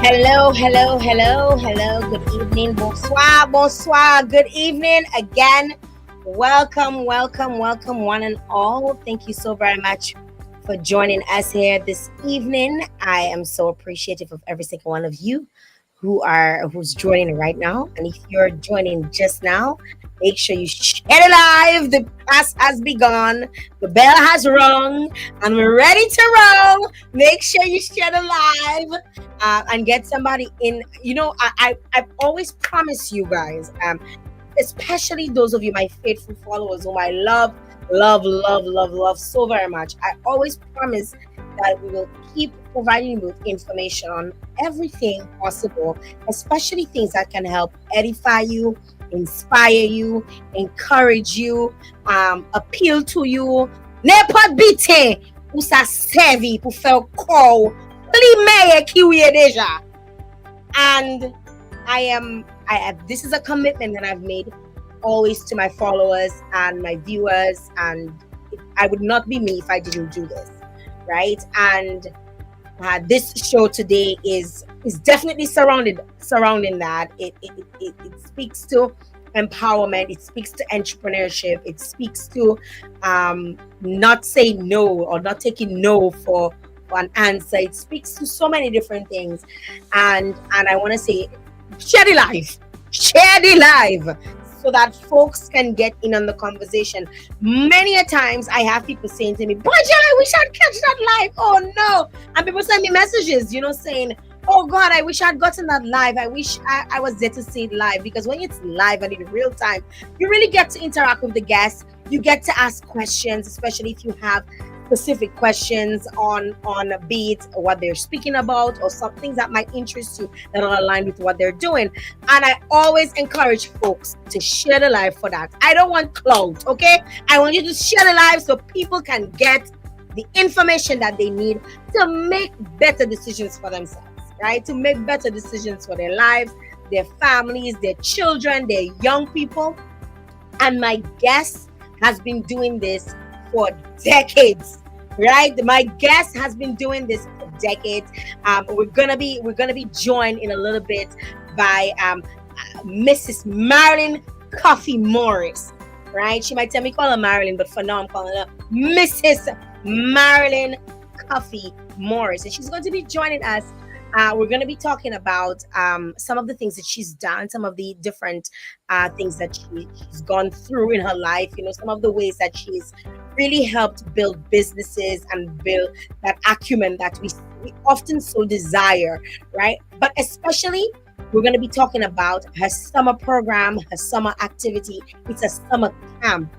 Hello, hello, hello, hello. Good evening. Bonsoir, bonsoir. Good evening again. Welcome, welcome, welcome, one and all. Thank you so very much for joining us here this evening. I am so appreciative of every single one of you who's joining right now. And if you're joining just now, make sure you share it live. The class has begun, the bell has rung, and we're ready to roll. Make sure you share it live and get somebody in. I've always promised you guys, especially those of you, my faithful followers, whom I love, love, love, love, love so very much. I always promise that we will keep providing you with information on everything possible, especially things that can help edify you, inspire you, encourage you, appeal to you. N'importe bite ou sa servi pour faire call pli meilleur qui ou déjà. And this is a commitment that I've made always to my followers and my viewers, and I would not be me if I didn't do this, right? And this show today is definitely surrounding that. It speaks to empowerment. It speaks to entrepreneurship. It speaks to not saying no or not taking no for an answer. It speaks to so many different things, and I want to say, share the live, so that folks can get in on the conversation. Many a times I have people saying to me, "Boy, I wish I'd catch that live." Oh no! And people send me messages, saying, "Oh God, I wish I'd gotten that live. I wish I was there to see it live." Because when it's live and in real time, you really get to interact with the guests. You get to ask questions, especially if you have specific questions on be it what they're speaking about or some things that might interest you that are aligned with what they're doing. And I always encourage folks to share the live for that. I don't want clout, okay? I want you to share the live so people can get the information that they need to make better decisions for themselves, right? To make better decisions for their lives, their families, their children, their young people. And my guest has been doing this for decades, right? My guest has been doing this for decades. We're gonna be joined in a little bit by Mrs. Marilyn Coffee Morris, right? She might tell me call her Marilyn, but for now I'm calling her Mrs. Marilyn Coffee Morris, and she's going to be joining us. We're going to be talking about some of the things that she's done, some of the different things that she's gone through in her life, some of the ways that she's really helped build businesses and build that acumen that we often so desire, right? But especially, we're going to be talking about her summer program, her summer activity. It's a summer camp.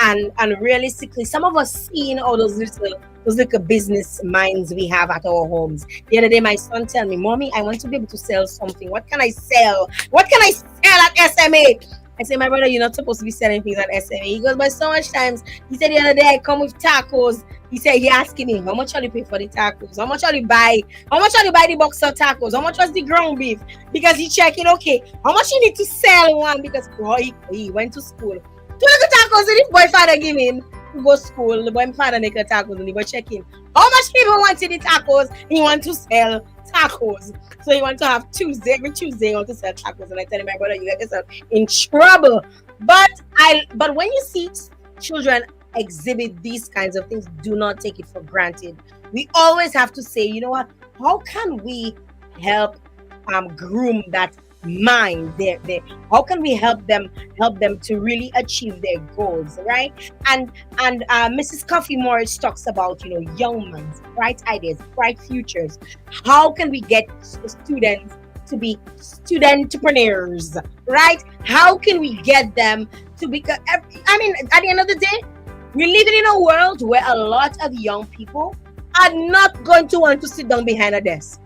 And realistically, some of us seeing all those little business minds we have at our homes. The other day, my son tell me, "Mommy, I want to be able to sell something. What can I sell? What can I sell at SMA?" I say, "My brother, you're not supposed to be selling things at SMA." He goes, "But so much times." He said the other day, "I come with tacos." He said, he asking me, "How much shall you pay for the tacos? How much shall you buy? How much shall you buy the box of tacos? How much was the ground beef?" Because he checking, okay, how much you need to sell one? Because he went to school. 2 little tacos and the boy father give him to go school. The boy father make a tacos and the boy check in. How much people wanted the tacos? He want to sell tacos. So he want to have every Tuesday he want to sell tacos. And I tell him, "My brother, you get yourself in trouble." But when you see children exhibit these kinds of things, do not take it for granted. We always have to say, you know what? How can we help groom that mind there? How can we help them to really achieve their goals, right? And Mrs. Coffee Morris talks about young minds, bright ideas, bright futures. How can we get students to be entrepreneurs, right? How can we get them to become, at the end of the day, we're living in a world where a lot of young people are not going to want to sit down behind a desk.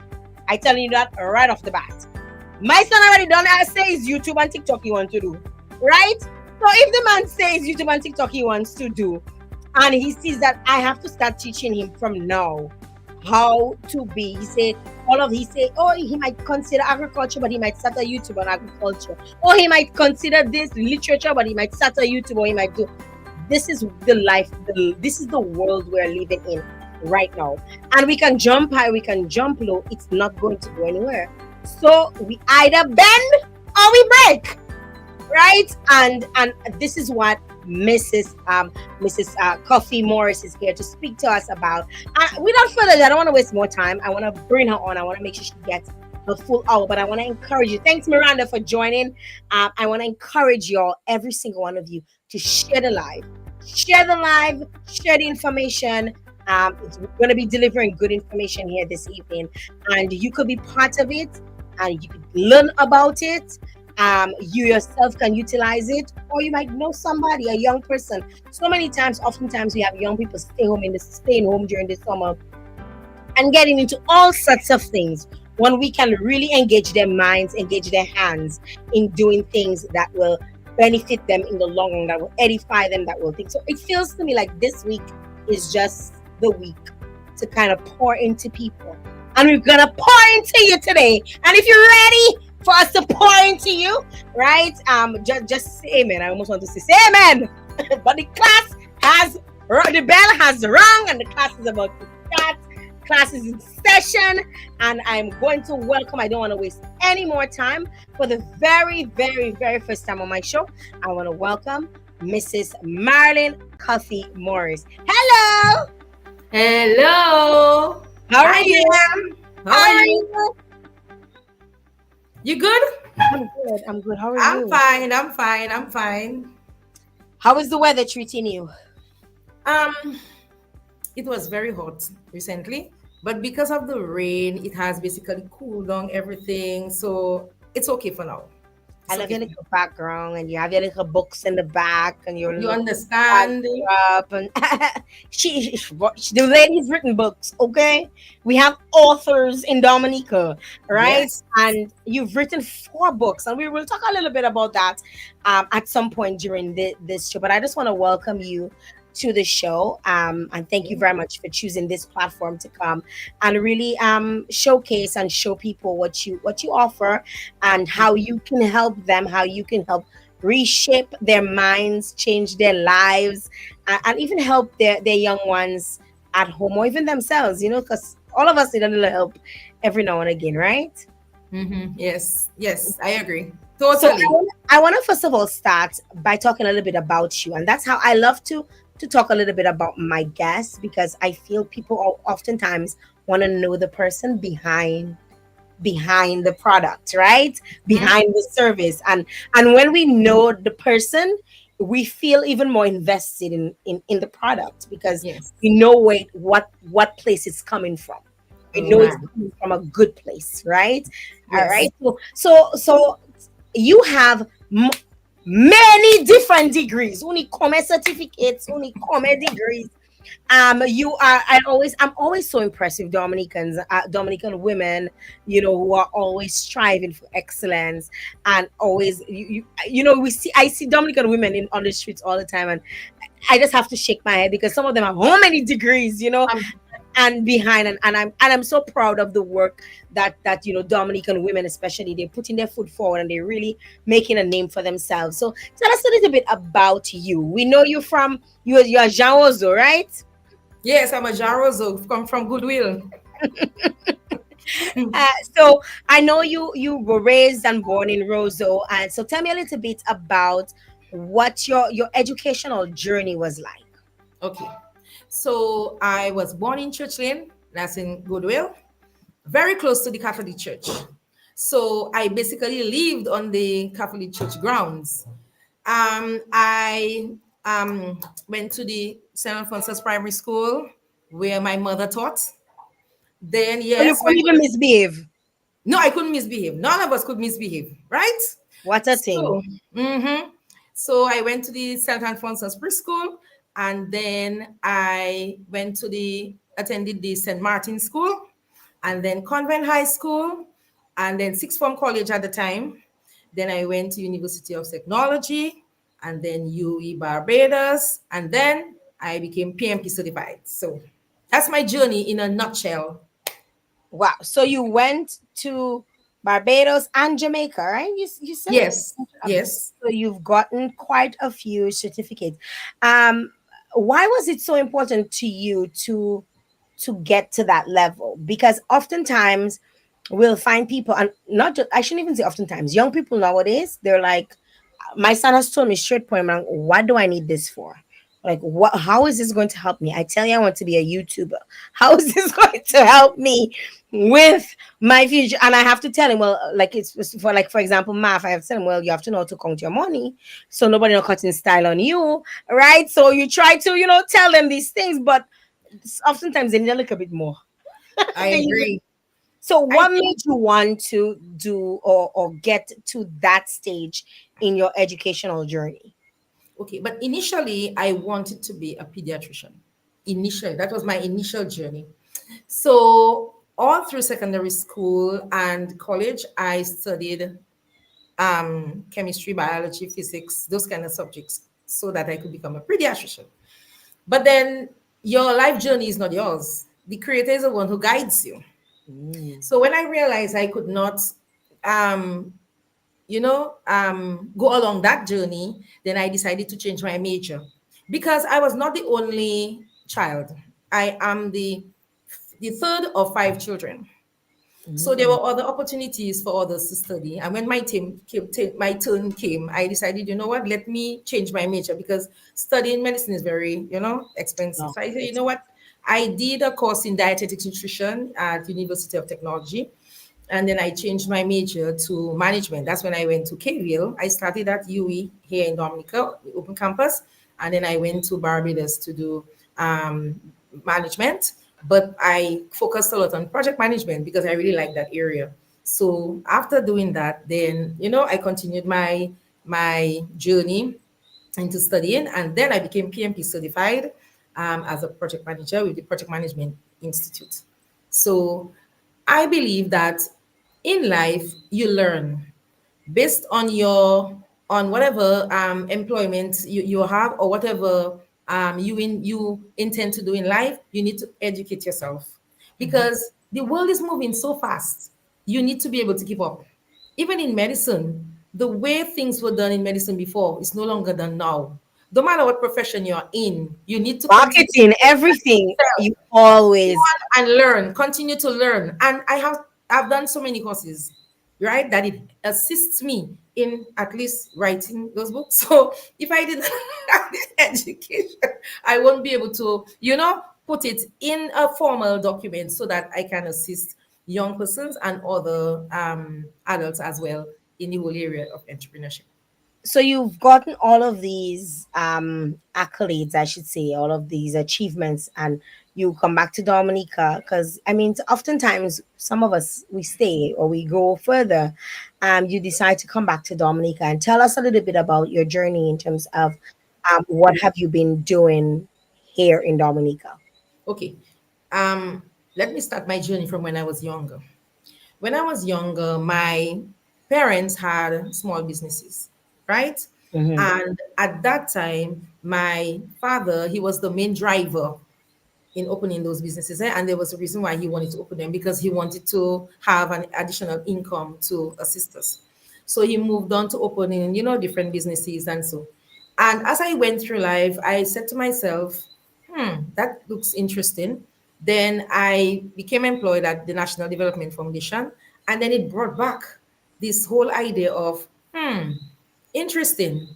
I telling you that right off the bat. My son already done that. Says YouTube and TikTok he wants to do, right? So if the man says YouTube and TikTok he wants to do, and he sees that I have to start teaching him from now how to be, he said, he might consider agriculture, but he might start a YouTube on agriculture. Or he might consider this literature, but he might start a YouTube, or he might do. This is the life, this is the world we're living in right now. And we can jump high, we can jump low. It's not going to go anywhere. So we either bend or we break, right? And this is what Mrs. Coffee Morris is here to speak to us about. Without further ado, I don't want to waste more time. I want to bring her on. I want to make sure she gets a full hour, but I want to encourage you. Thanks, Miranda, for joining. I want to encourage you all, every single one of you, to share the live, share the live, share the information. We're going to be delivering good information here this evening, and you could be part of it, and you could learn about it. You yourself can utilize it, or you might know somebody, a young person. So many times, oftentimes, we have young people staying home during the summer and getting into all sorts of things, when we can really engage their minds, engage their hands in doing things that will benefit them in the long run, that will edify them, that will think. So it feels to me like this week is just the week to kind of pour into people. And we're gonna pour into you today. And if you're ready for us to pour into you, right? Just say amen. I almost want to say amen. But the bell has rung and the class is about to start. Class is in session, and I'm going to welcome, I don't want to waste any more time. For the very, very, very first time on my show, I want to welcome Mrs. Marilyn Coffee Morris. Hello. Hello. How are Hi, you? Em. How are you? You good? I'm good. I'm good. How are I'm you? fine. I'm fine. I'm fine. How is the weather treating you? Um, it was very hot recently, but because of the rain, it has basically cooled down everything. So it's okay for now. I It's love okay your for now. little background, and you have your little books in the back, and your You little understand? up, and the lady's written books. Okay, we have authors in Dominica, right? Yes. And you've written 4 books, and we will talk a little bit about that at some point during this show. But I just want to welcome you to the show, and thank you very much for choosing this platform to come and really showcase and show people what you offer, and how you can help them, how you can help reshape their minds, change their lives, and even help their young ones at home, or even themselves, because all of us need a little help every now and again, right? Yes. Yes. I agree. So Totally. I want to first of all start by talking a little bit about you, and that's how I love to talk a little bit about my guests, because I feel people oftentimes want to know the person behind the product, right? Mhm. Behind the service. And when we know the person, we feel even more invested in the product, because Yes. we know what place it's coming from. We know it's Right. coming from a good place, right? All Yes. right. So you have many different degrees. Only common certificates, only common degrees. I'm always so impressed with Dominicans, Dominican women, who are always striving for excellence, and always, I see Dominican women on the streets all the time, and I just have to shake my head, because some of them have how many degrees, Um, and behind, and I'm so proud of the work that Dominican women, especially, they're putting their foot forward, and they're really making a name for themselves. So tell us a little bit about you. We know you're Jean Ozo, right? yes, I'm a Jarozo, come from Goodwill. So I know you were raised and born in Roseau, and so tell me a little bit about what your educational journey was like. Okay. So I was born in Church Lane, that's in Goodwill, very close to the Catholic Church. So I basically lived on the Catholic Church grounds. I went to the St. Alphonsus Primary School where my mother taught. Then, So you yes, my couldn't even mother, misbehave. no, I couldn't misbehave. None of us could misbehave, right? What a thing. So, so I went to the St. Alphonsus preschool, and then I went to attended the St. Martin School, and then Convent High School, and then Sixth Form College at the time. Then I went to University of Technology, and then UE Barbados, and then I became PMP certified. So that's my journey in a nutshell. Wow. So you went to Barbados and Jamaica, right? You said. Yes, Okay. yes. So you've gotten quite a few certificates. Um, why was it so important to you to get to that level? Because oftentimes we'll find people, and not just, I shouldn't even say oftentimes, young people nowadays, they're like, my son has told me straight point blank, what do I need this for? Like, what, how is this going to help me? I tell you, I want to be a YouTuber. How is this going to help me with my future? And I have to tell him, well, like, it's for, like, for example, math. I have to tell him, well, you have to know how to count your money, so nobody will cut in style on you, right? So you try to, tell them these things, but oftentimes they need a little bit more. I They need. agree. So, I what made you want to do, or get to that stage in your educational journey? Okay, but initially I wanted to be a pediatrician. Initially, that was my initial journey. So all through secondary school and college, I studied chemistry, biology, physics, those kind of subjects, so that I could become a pediatrician. But then your life journey is not yours. The creator is the one who guides you. Mm. So when I realized I could not um, go along that journey, then I decided to change my major because I was not the only child. I am the third of five children. So there Mm. were other opportunities for others to study. And when my turn came, I decided, you know what, let me change my major because studying medicine is very, expensive. Oh, So I said, you it's know what, I did a course in dietetics nutrition at University of Technology. And then I changed my major to management. That's when I went to KVL. I started at UE here in Dominica, open campus. And then I went to Barbados to do management. But I focused a lot on project management because I really like that area. So after doing that, then I continued my journey into studying, and then I became PMP certified as a project manager with the Project Management Institute. So I believe that in life you learn based on whatever employment you have or whatever you intend to do in life. You need to educate yourself Mhm. because the world is moving so fast. You need to be able to keep up. Even in medicine, the way things were done in medicine before is no longer done now. No matter what profession you're in, you need to continue Marketing, everything. You always. and learn, continue to learn. And I've done so many courses, right? That it assists me in at least writing those books. So if I didn't have this education, I won't be able to, put it in a formal document so that I can assist young persons and other adults as well in the whole area of entrepreneurship. So you've gotten all of these accolades, I should say, all of these achievements, and you come back to Dominica because, I mean, oftentimes some of us, we stay or we go further. You decide to come back to Dominica and tell us a little bit about your journey in terms of what have you been doing here in Dominica. Okay. Um, Let me start my journey from when I was younger. When I was younger, my parents had small businesses, right? Hmm. And at that time, my father, he was the main driver in opening those businesses. And there was a reason why he wanted to open them because he wanted to have an additional income to assist us. So he moved on to opening, different businesses and so. And as I went through life, I said to myself, that looks interesting. Then I became employed at the National Development Foundation. And then it brought back this whole idea of, interesting,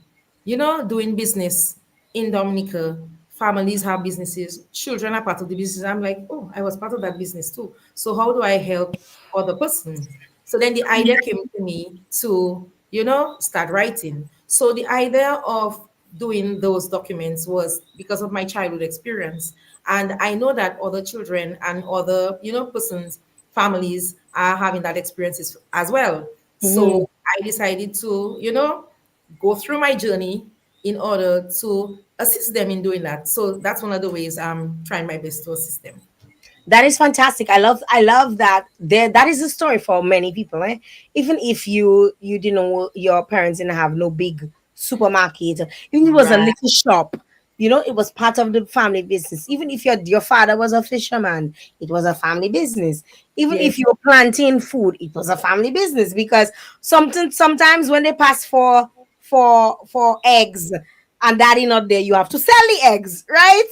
doing business in Dominica. Families have businesses, children are part of the business. I'm like, oh, I was part of that business too. So how do I help other persons? So then the idea came to me to, start writing. So the idea of doing those documents was because of my childhood experience. And I know that other children and other, persons, families are having that experiences as well. Hmm. So I decided to, go through my journey in order to assist them in doing that. So that's one of the ways I'm trying my best to assist them. That is fantastic. I love that. There, that is a story for many people. Eh? Even if you didn't know, your parents didn't have no big supermarket, even if it was a Right. little shop, it was part of the family business. Even if your father was a fisherman, it was a family business. Even if Yes. you were planting food, it was a family business because sometimes when they pass for eggs and daddy not there, you have to sell the eggs, right?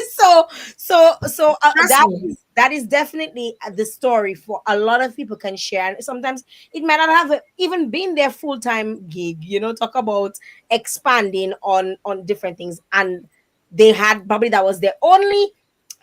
so so Trust me. that is definitely the story for a lot of people can share. And sometimes it might not have even been their full-time gig, talk about expanding on different things, and they had probably that was their only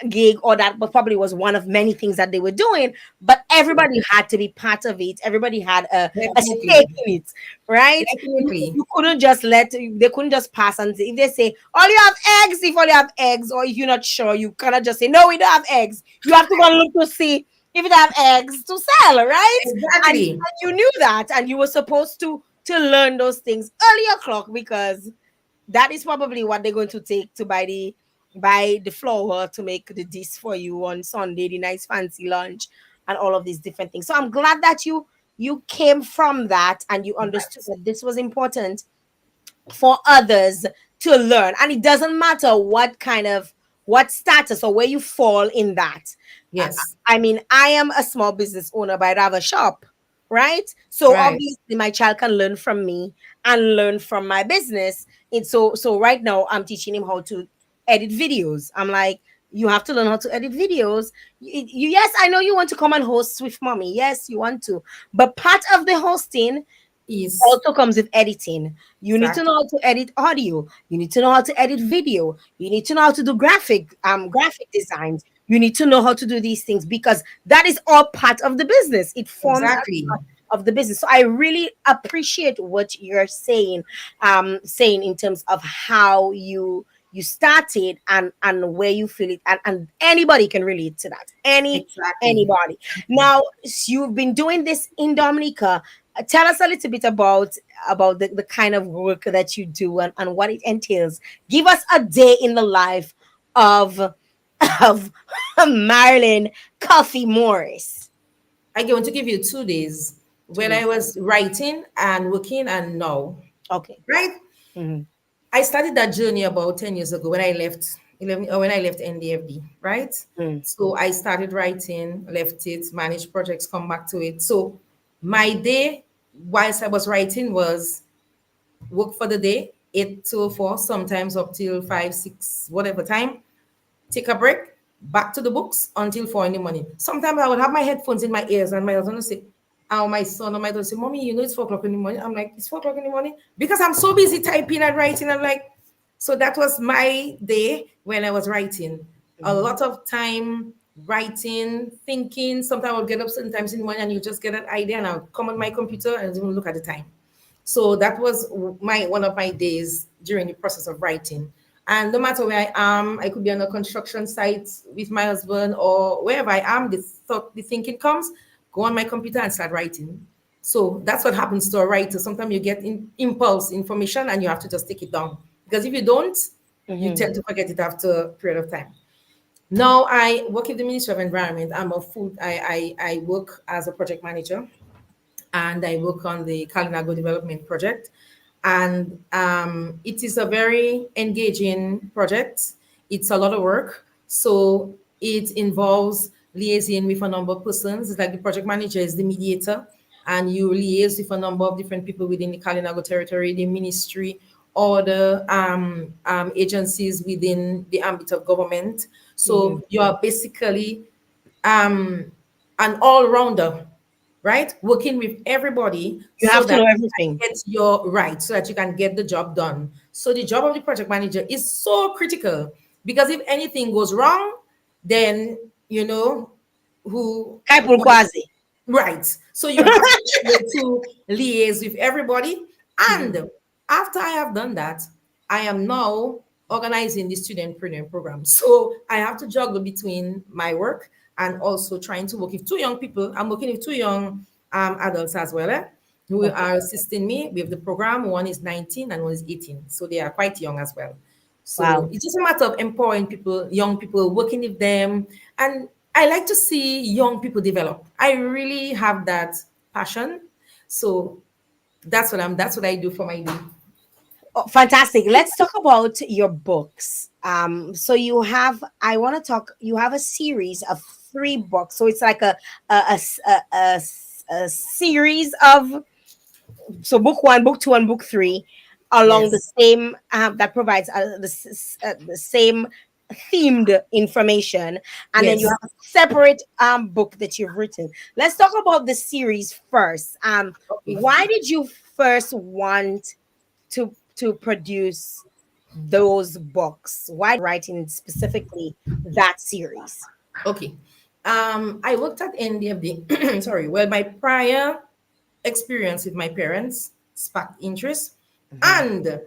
gig, or that but probably was one of many things that they were doing, but everybody had to be part of it. Everybody had a Definitely. stake in it, right? Definitely. You couldn't just they couldn't just pass and say, if they say all you have eggs, if all you have eggs, or if you're not sure, you cannot just say no, we don't have eggs. You have to go and look to see if it have eggs to sell, right? And Exactly. you knew that, and you were supposed to learn those things early o'clock, because that is probably what they're going to take to buy the flour to make the dish for you on Sunday, the nice fancy lunch, and all of these different things. So I'm glad that you came from that and you understood Right. that this was important for others to learn. And it doesn't matter what status or where you fall in that. I, Yes. I mean, I am a small business owner, but I have a shop, right? So Right. obviously my child can learn from me and learn from my business. And so right now I'm teaching him how to edit videos. I'm like, you have to learn how to edit videos. Yes, I know you want to come and host with mommy. Yes, you want to. But part of the hosting Is also comes with editing. You need to exactly. know how to edit audio. You need to know how to edit video. You need to know how to do graphic designs. You need to know how to do these things, because that is all part of the business. It forms as Exactly. part of the business. So I really appreciate what you're saying in terms of how you started, and where you feel it, and anybody can relate to that. Exactly. Anybody. Now, you've been doing this in Dominica. Tell us a little bit about the kind of work that you do, and what it entails. Give us a day in the life of of Marilyn Coffee Morris. I'm going to give you 2 days when I 2 days. was writing and working and now. Okay. Right? Mhm. I started that journey about 10 years ago when I left 11 or when I left NDFD, right? Mm. So I started writing, left it, managed projects, come back to it. So my day whilst I was writing was work for the day, 8 to 4, sometimes up till 5, 6, whatever time, take a break, back to the books until 4 in the morning. Sometimes I would have my headphones in my ears and my husband would say, oh, my son or my daughter say, Mommy, it's 4 o'clock in the morning. I'm like, it's 4 o'clock in the morning because I'm so busy typing and writing. I'm like, so that was my day when I was writing. A Mhm. lot of time writing, thinking. Sometimes I'll get up sometimes in the morning and you just get an idea and I'll come on my computer and even look at the time. So that was my one of my days during the process of writing. And no matter where I am, I could be on a construction site with my husband or wherever I am, the thinking comes, go on my computer and start writing. So that's what happens to a writer. Sometimes you get impulse information and you have to just take it down. Because if you don't, you Mhm. tend to forget it after a period of time. Now I work in the Ministry of Environment. I work as a project manager and I work on the Kalinago Development Project. And it is a very engaging project. It's a lot of work. So it involves liaising with a number of persons. It's like the project manager is the mediator, and you liaise with a number of different people within the Kalinago territory, the ministry, or the agencies within the ambit of government. Mhm. So you are basically um, an all-rounder, right? Working with everybody You so have to that know you can everything. get your right, so that you can get the job done. So the job of the project manager is so critical because if anything goes wrong, then you know who Kaipul Kwazi. right. So you have to be able to liaise with everybody. Mhm. And after I have done that, I am now organizing the studentpreneur program. So I have to juggle between my work and also trying to work with two young people. I'm working with two young adults as well, who Okay. are assisting me with the program. One is 19 and one is 18. So they are quite young as well. So Wow. it's just a matter of empowering people, young people, working with them. And I like to see young people develop. I really have that passion. So that's what I do for my day. Oh, fantastic. Let's talk about your books. So I want to talk, you have a series of 3 books. So it's like a series of, so book 1, book 2, and book 3 along the Yes. same, that provides the same themed information, and then you Yes. have a separate book that you've written. Let's talk about the series first. Okay. Why did you first want to produce those books? Why writing specifically that series? Okay. I worked at NDFD. Sorry. Well, my prior experience with my parents sparked interest, Mhm, and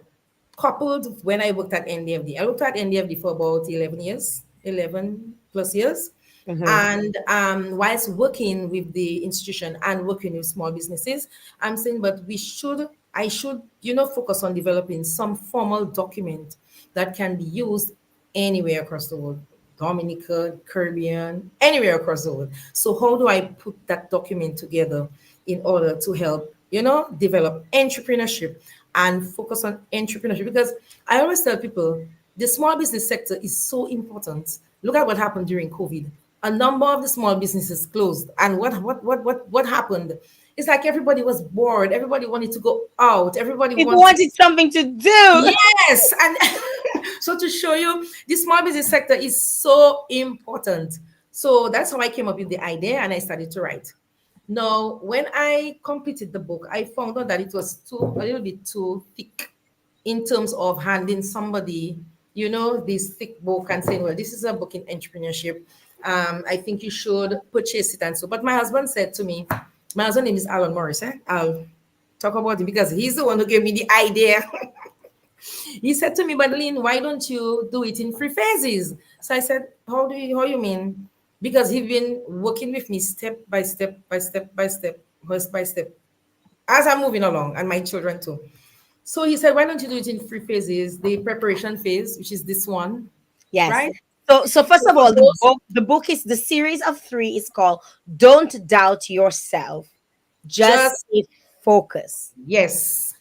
coupled when I worked at NDFD. I worked at NDFD for about 11 years, 11 plus years. mhm, And whilst working with the institution and working with small businesses, I'm saying, but I should, focus on developing some formal document that can be used anywhere across the world, Dominica, Caribbean, anywhere across the world. So how do I put that document together in order to help, develop entrepreneurship and focus on entrepreneurship? Because I always tell people the small business sector is so important. Look at what happened during COVID. A number of the small businesses closed. And what happened? It's like everybody was bored. Everybody wanted to go out. Everybody people wanted. wanted something to do. Yes, and so to show you, the small business sector is so important. So that's how I came up with the idea and I started to write. Now, when I completed the book, I found out that it was a little bit too thick in terms of handing somebody, this thick book and saying, well, this is a book in entrepreneurship. I think you should purchase it and so. But my husband said to me, my husband name is Alan Morris. I'll talk about him because he's the one who gave me the idea. He said to me, Madeline, why don't you do it in three phases? So I said, how you mean? Because he's been working with me step by step by step by step, verse by step, as I'm moving along, and my children too. So he said, why don't you do it in three phases? The preparation phase, which is this one, Yes. right? So first So of for all, those, the book is the series of three is called "Don't Doubt Yourself, Just just Stay Focused." yes.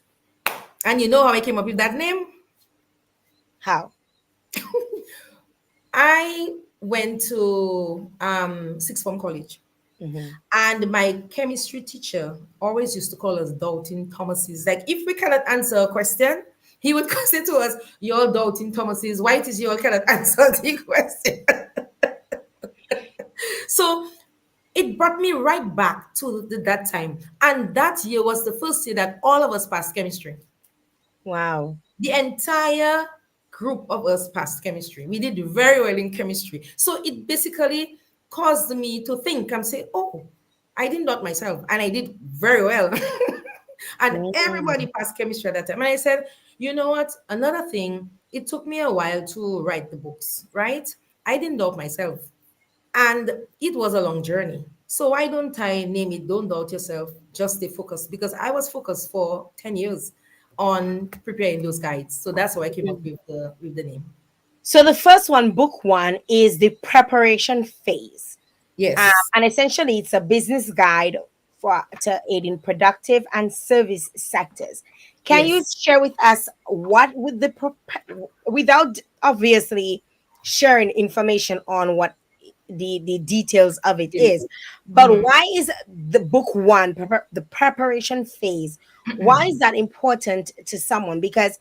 And you know how I came up with that name? How? I went to sixth form college. Mhm. And my chemistry teacher always used to call us doubting Thomases. Like if we cannot answer a question, he would say to us, "You're doubting Thomases. Why it is you all cannot answer the question?" So it brought me right back to that time. And that year was the first year that all of us passed chemistry. Wow. The entire group of us passed chemistry. We did very well in chemistry. So it basically caused me to think and say, oh, I didn't doubt myself and I did very well. And everybody Mm. passed chemistry at that time. And I said, you know what? Another thing, it took me a while to write the books, right? I didn't doubt myself. And it was a long journey. So why don't I name it Don't Doubt Yourself, Just Stay Focused? Because I was focused for 10 years on preparing those guides. So that's how I came up with the name. So the first one, book one, is the preparation phase. Yes. And essentially, it's a business guide for to aid in productive and service sectors. Can you Yes. share with us what would without obviously sharing information on what the details of it Yes. is, but Mhm. why is the book one, the preparation phase, why is that important to someone? Because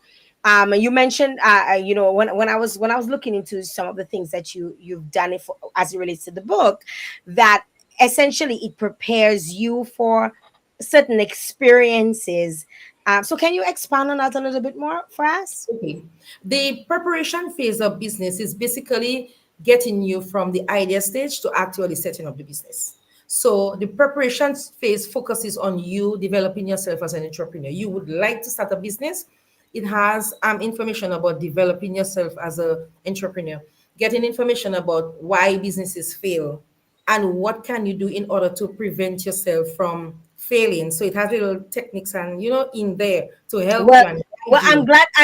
you mentioned when I was looking into some of the things that you've done it for, as it relates to the book, that essentially it prepares you for certain experiences. So can you expand on that a little bit more for us? Okay. The preparation phase of business is basically getting you from the idea stage to actually setting up the business. So the preparation phase focuses on you developing yourself as an entrepreneur. You would like to start a business. It has information about developing yourself as an entrepreneur, getting information about why businesses fail, and what can you do in order to prevent yourself from failing. So it has little techniques and in there to help Well, you and well, guide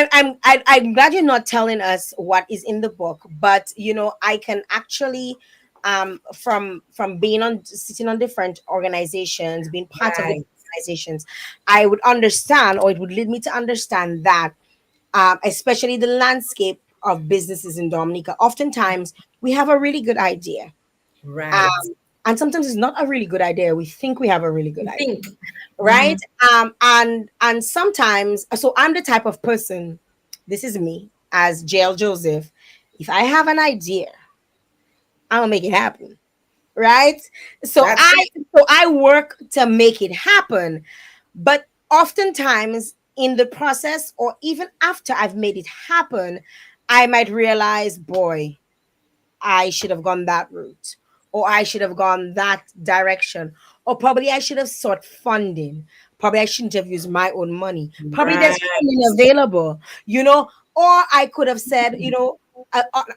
you. I'm glad you're not telling us what is in the book, but I can actually, from being on sitting on different organizations, being part of the Right, organizations, I would understand, or it would lead me to understand that, especially the landscape of businesses in Dominica, oftentimes we have a really good idea, right. and sometimes it's not a really good idea. We think we have a really good You idea, think, right? And sometimes, so I'm the type of person, this is me as Jael Joseph, if I have an idea, I'm gonna make it happen. Right? So That's I it. so I work to make it happen. But oftentimes in the process or even after I've made it happen, I might realize, boy, I should have gone that route, or I should have gone that direction, or probably I should have sought funding. Probably I shouldn't have used my own money. Probably there's funding Right. available, or I could have said,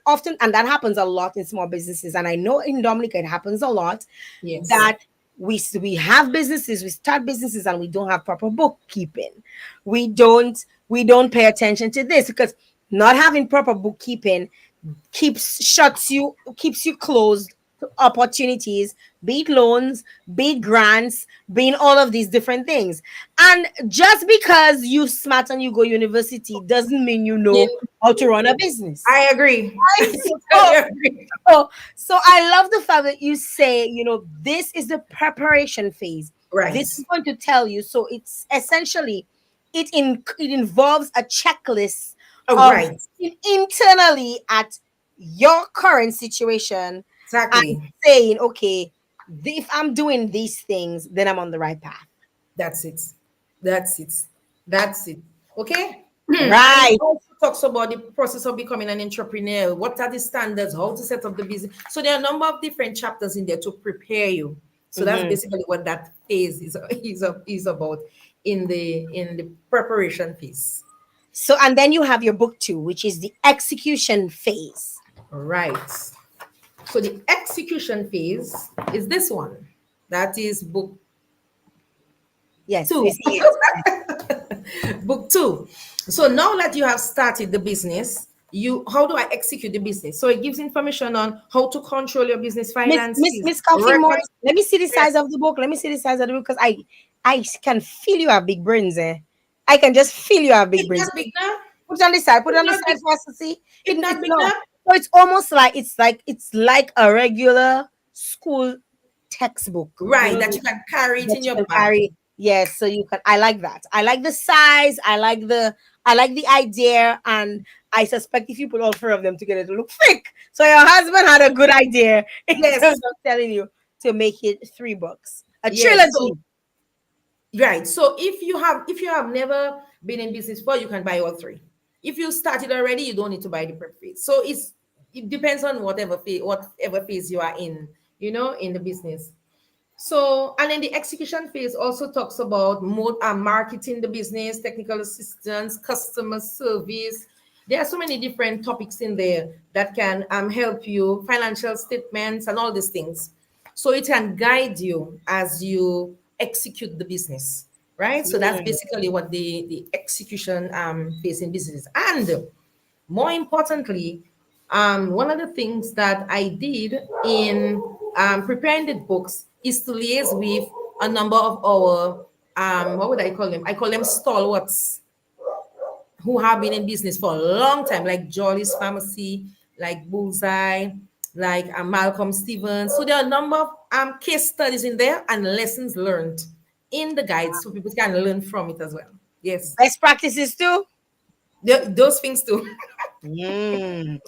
often, and that happens a lot in small businesses, and I know in Dominica it happens a lot Yes. that we have businesses, we start businesses, and we don't have proper bookkeeping. We don't pay attention to this because not having proper bookkeeping keeps you closed to opportunities, be it loans, be it grants, being all of these different things. And just because you smart and you go university doesn't mean you Yeah, know how to run a business. I agree. I Right? totally agree. So I love the fact that you say, this is the preparation phase. This Right. is going to tell you. So it's essentially it involves a checklist Oh, of right. internally at your current situation and Exactly. saying, okay, if I'm doing these things, then I'm on the right path. That's it. That's it. That's it. Okay. And it Right. also talks about the process of becoming an entrepreneur. What are the standards? How to set up the business? So there are a number of different chapters in there to prepare you. So that's Mhm. basically what that phase is about in the preparation phase. So, and then you have your book two, which is the execution phase. Right. So the execution phase is this one. That is book Yes, we two. see it. Book two. So now that you have started the business, you how do I execute the business? So it gives information on how to control your business Miss Miss finances, Miss Coffee records. Morris, let me see the Yes, size of the book. Let me see the size of the book because I can feel you have big brains, eh? I can just feel you have big it's brains. not big now. Put it on the side. Put it It's on the not side big. for us to see. It's It's not big no. now. So it's almost like it's like a regular school textbook. Right, that you can carry it That in you your can bag. carry. Yes, so you can. I like that. I like the size. I like the idea, and I suspect if you put all three of them together, to look thick. So your husband had a good idea in terms Yes, of telling you to make it 3 books, a yes. So trilogy. right. So if you have never been in business before, you can buy all three. If you started already, you don't need to buy the prep phase. So it depends on whatever phase you are in, in the business. So, and then the execution phase also talks about marketing the business, technical assistance, customer service. There are so many different topics in there that can help you, financial statements, and all these things. So it can guide you as you execute the business, right? So that's Mm. basically what the execution phase in business is. And more importantly, one of the things that I did in preparing the books is to liaise with a number of our, what would I call them? I call them stalwarts who have been in business for a long time, like Jolly's Pharmacy, like Bullseye, like Malcolm Stevens. So there are a number of case studies in there and lessons learned in the guides so people can learn from it as well. Yes, Best practices too. those things too. Mm.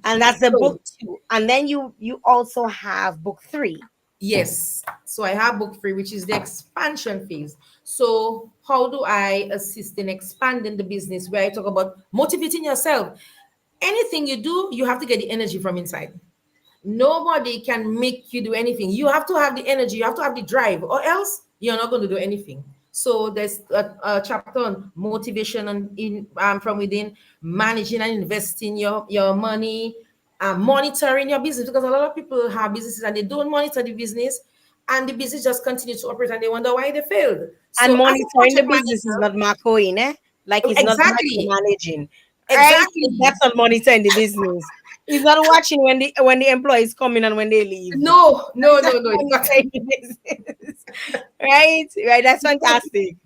And that's the So book two, and then you also have book three. yes. So I have book three, which is the expansion phase. So how do I assist in expanding the business? Where I talk about motivating yourself. Anything you do, you have to get the energy from inside. Nobody can make you do anything. You have to have the energy, you have to have the drive, or else you're not going to do anything. So there's a chapter on motivation and from within, managing and investing your money, monitoring your business, because a lot of people have businesses and they don't monitor the business, and the business just continues to operate and they wonder why they failed. And So as a monitoring the project business is manager, not macroing, eh? Like it's not exactly, micromanaging. Right? exactly. That's not monitoring the business. It's not watching when the employees come in and when they leave. No, no, That's not no, no, it's not. monitoring the business. Right? Right. That's fantastic.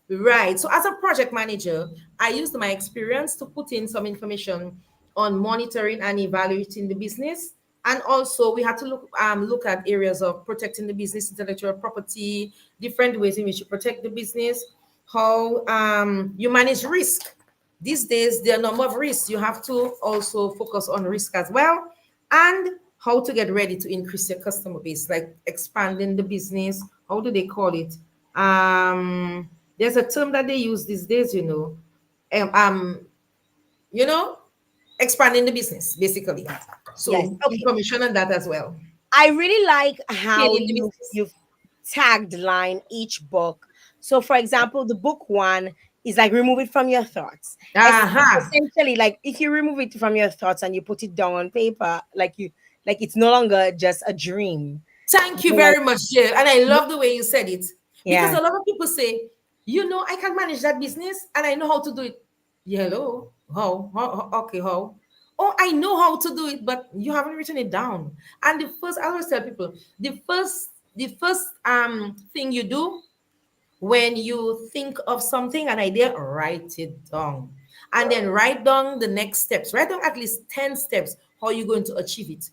Right. So as a project manager, I used my experience to put in some information on monitoring and evaluating the business. And also we had to look at areas of protecting the business, intellectual property, different ways in which you protect the business, how you manage risk. these days there are a number of risks. You have to also focus on risk as well, and how to get ready to increase your customer base, like expanding the business. How do they call it? There's a term that they use these days, um, um you know, expanding the business basically. Yes. So Okay. information on that as well. I really like how Scaling the business. you've tagged line each book. So, for example, the book one is like remove it from your thoughts. Uh-huh. Essentially, like if you remove it from your thoughts and you put it down on paper, like it's no longer just a dream. Thank you Like, very much, Jill. And I love the way you said it. Because yeah. a lot of people say, I can manage that business and I know how to do it. Yeah, hello. Okay, how? Oh, I know how to do it, but you haven't written it down. And I always tell people, the first thing you do when you think of something, an idea, write it down. And then write down the next steps. Write down at least 10 steps how you're going to achieve it,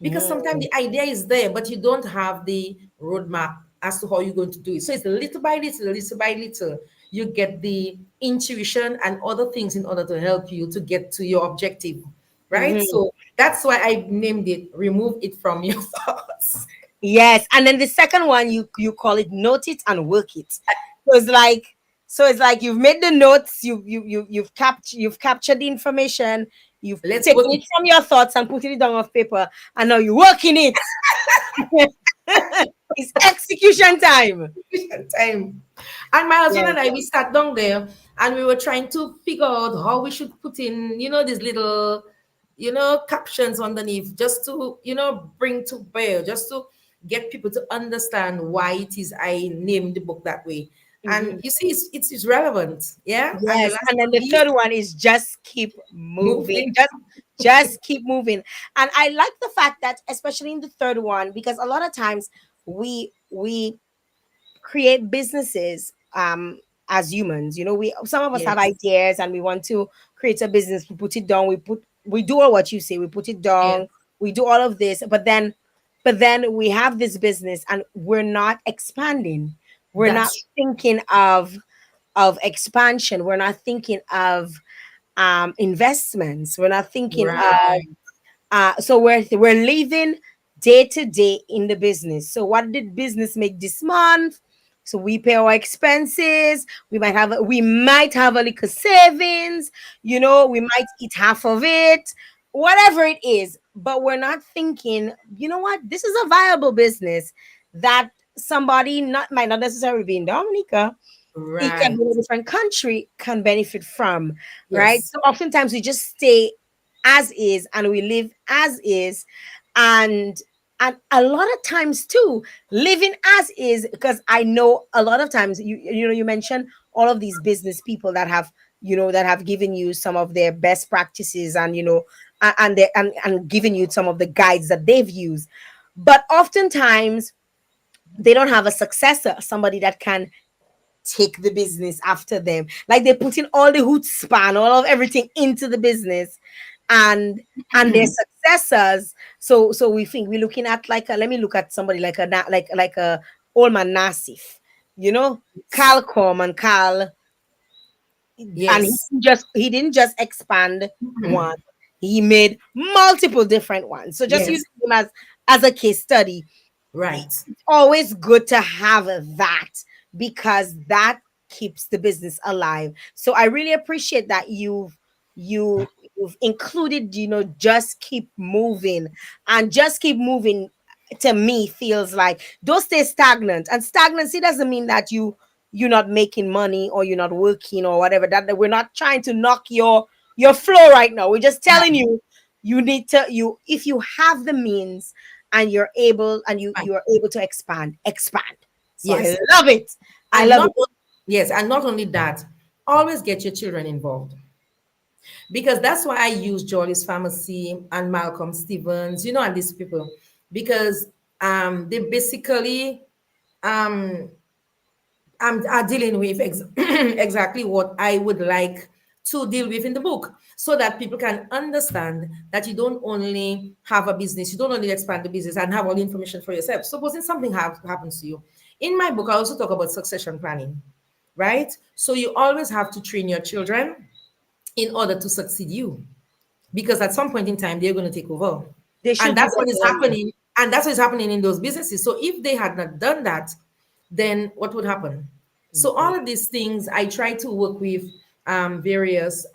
because sometimes Mm, the idea is there, but you don't have the roadmap as to how you're going to do it. So it's little by little, little by little, you get the intuition and other things in order to help you to get to your objective, right? mhm. So that's why I named it "Remove It from Your Thoughts." Yes, and then the second one you call it note it and work it. So it's like you've made the notes, you've captured the information, you've Let's taken work it it. from your thoughts and put it down on paper, and now you're working it. It's execution time. Time. And my husband Yes. and I, we sat down there and we were trying to figure out how we should put in, these little, captions underneath, just to, bring to bear, just to get people to understand why it is I named the book that way. And Mhm. you see, it's relevant. Yeah. And the Yes, last and then one the is third one is just keep moving. moving. Just keep moving. And I like the fact that especially in the third one, because a lot of times we create businesses as humans. We some of us have Yes. ideas and we want to create a business. We put it down, we do all what you say, we put it Yes. down, we do all of this, but then we have this business and we're not expanding. We're not That's thinking of expansion. We're not thinking of investments. We're not thinking of right. so we're living day to day in the business. So what did business make this month? So we pay our expenses. We might have a little savings. We might eat half of it, whatever it is. But we're not thinking. You know what? This is a viable business that somebody not might not necessarily be in Dominica. It can Right. be in a different country can benefit from, right? Yes. So oftentimes we just stay as is and we live as is, and a lot of times too, living as is, because I know a lot of times you mentioned all of these business people that have given you some of their best practices, and and given you some of the guides that they've used, but oftentimes they don't have a successor, somebody that can take the business after them. Like they put in all the hoot span, all of everything into the business, and their successors. So we're looking at let me look at somebody like a old man Nasif, Calcom and Cal, and Yes. he didn't just expand one, he made multiple different ones. So just Yes. using him as a case study, Right. always good to have that, because that keeps the business alive. So I really appreciate that you've included, just keep moving, and just keep moving. To me feels like don't stay stagnant, and stagnancy doesn't mean that you're not making money or you're not working or whatever. That we're not trying to knock your flow right now. We're just telling Right. you, you need to you if you have the means and you're able, and Right. you are able to expand. So I Yes. love it. I And love not it. yes, and not only that, always get your children involved. Because that's why I use Jolly's Pharmacy and Malcolm Stevens, and these people. Because they basically um are dealing with exactly what I would like to deal with in the book, so that people can understand that you don't only have a business, you don't only expand the business and have all the information for yourself. Supposing something happens to you. In my book, I also talk about succession planning, right? So you always have to train your children in order to succeed you, because at some point in time they're going to take over, They and should be that's what is better than you. happening. And that's what is happening in those businesses. So if they had not done that, then what would happen? So Mhm. all of these things, I try to work with various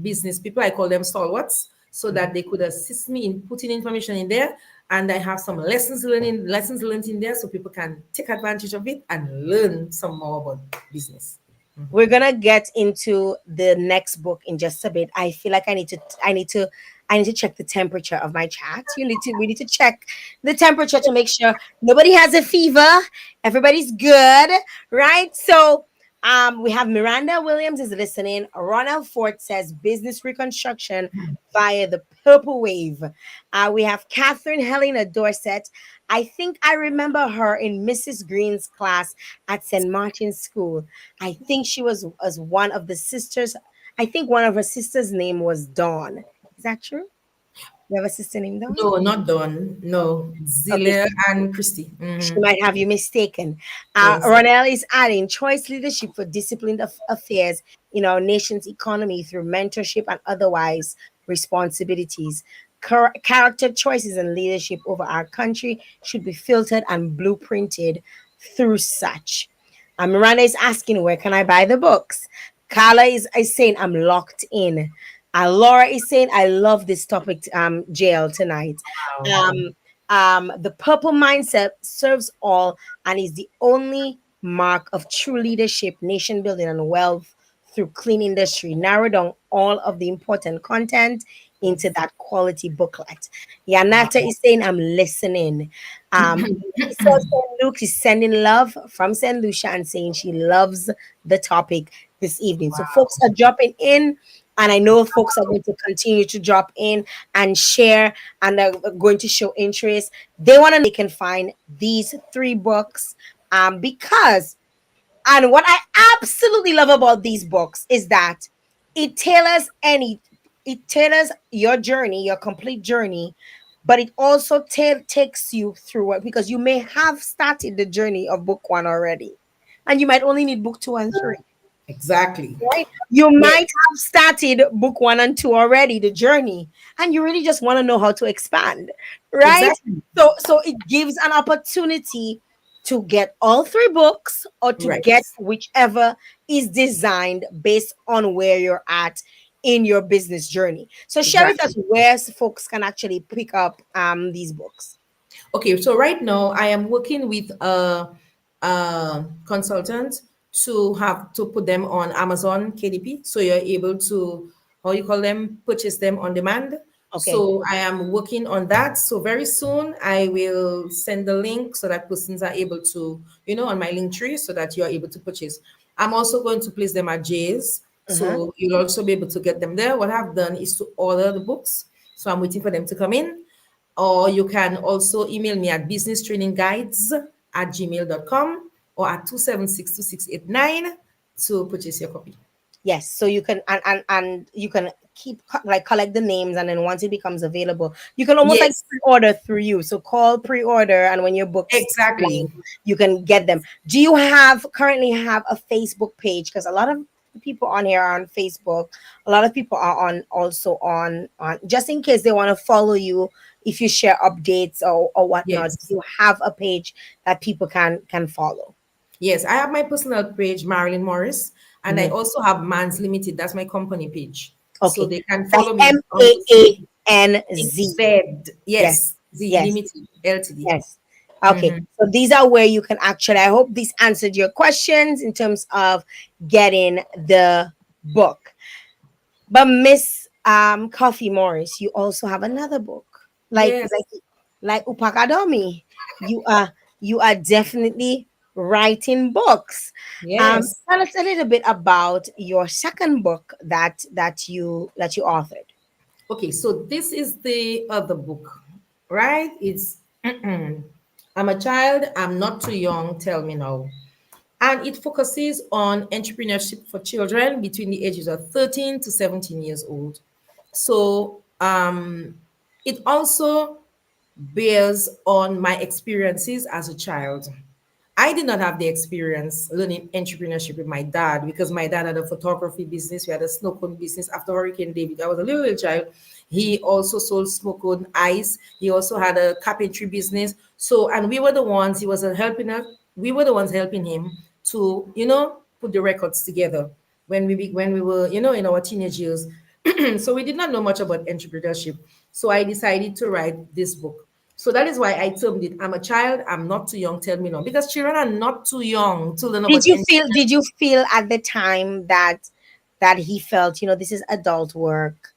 business people. I call them stalwarts, so that they could assist me in putting information in there. And I have some lessons learned in there, so people can take advantage of it and learn some more about business. We're gonna get into the next book in just a bit. I feel like I need to check the temperature of my chat. We need to check the temperature to make sure nobody has a fever. Everybody's good, right? So we have Miranda Williams is listening. Ronald Ford says business reconstruction via the purple wave. We have Catherine Helena Dorset. I think I remember her in Mrs. Green's class at St. Martin's School. I think she was as one of the sisters. I think one of her sisters' name was Dawn. Is that true? You have a sister named Dawn? No, not Dawn. No, Okay, Zelia and Christy. she might have you mistaken. Yes. Ronell is adding choice leadership for disciplined affairs in our nation's economy through mentorship and otherwise responsibilities. Character choices and leadership over our country should be filtered and blueprinted through such. Miranda is asking, where can I buy the books? Carla is saying, I'm locked in. Laura is saying, I love this topic, Jael, tonight. Wow. The purple mindset serves all and is the only mark of true leadership, nation building, and wealth through clean industry. Narrow down all of the important content into Yes. that quality booklet. Wow. Yanata is saying, I'm listening. Lisa St. Luke is sending love from St. Lucia and saying she loves the topic this evening. So, folks are dropping in, and I know folks are going to continue to drop in and share and are going to show interest. They want to know they can find these three books because and what I absolutely love about these books is that it tailors any it tailors your journey, your complete journey, but it also takes you through it because you may have started the journey of book one already, and you might only need book two and three. Exactly. Right? You Yes. might have started book one and two already, the journey, and you really just want to know how to expand, right? Exactly. So it gives an opportunity to get all three books or to Right. get whichever is designed based on where you're at in your business journey. So share with us Exactly. where folks can actually pick up these books. Okay, so right now I am working with a consultant to have to put them on Amazon KDP, so you're able to, how you call them, purchase them on demand. Okay. So I am working on that. So very soon I will send the link so that persons are able to, on my link tree, so that you are able to purchase. I'm also going to place them at Jay's, Uh-huh. so you'll also be able to get them there. What I've done is to order the books, so I'm waiting for them to come in. Or you can also email me at businesstrainingguides@gmail.com or at 2762689 to purchase your copy. Yes, so you can and you can keep like collect the names, and then once it becomes available, you can almost like Yes, pre-order through you. So call pre-order, and when your books exactly. you can get them. Do you have currently have a Facebook page? Because a lot of the people on here are on Facebook. A lot of people are on also on just in case they want to follow you if you share updates or whatnot. Yes. You have a page that people can follow. Yes, I have my personal page, Marilyn Morris, and I Mhm. also have Man's Limited. That's my company page. So Okay, they can that's follow me on those two. MAANZ. Z. Yes, Yes, Z yes, Limited, Ltd. yes. Okay, so these are where you can actually. I hope this answered your questions in terms of getting the book. But Miss Coffee Morris, you also have another book, like Yes, Upakadomi. You are definitely writing books. yes. Tell us a little bit about your second book that you authored. Okay, so this is the other book, right? It's I'm a child, I'm not too young, tell me now. And it focuses on entrepreneurship for children between the ages of 13 to 17 years old. So it also bears on my experiences as a child. I did not have the experience learning entrepreneurship with my dad because my dad had a photography business. We had a snow cone business after Hurricane David. I was a little child. He also sold snow cone ice. He also had a carpentry business. So, and we were the ones, he was helping us. We were the ones helping him to, put the records together when we were, in our teenage years. So we did not know much about entrepreneurship. So I decided to write this book. So that is why I termed it, I'm a child, I'm not too young, tell me no. Because children are not too young to learn Did about you feel? entrepreneurship. Did you feel at the time that he felt, this is adult work,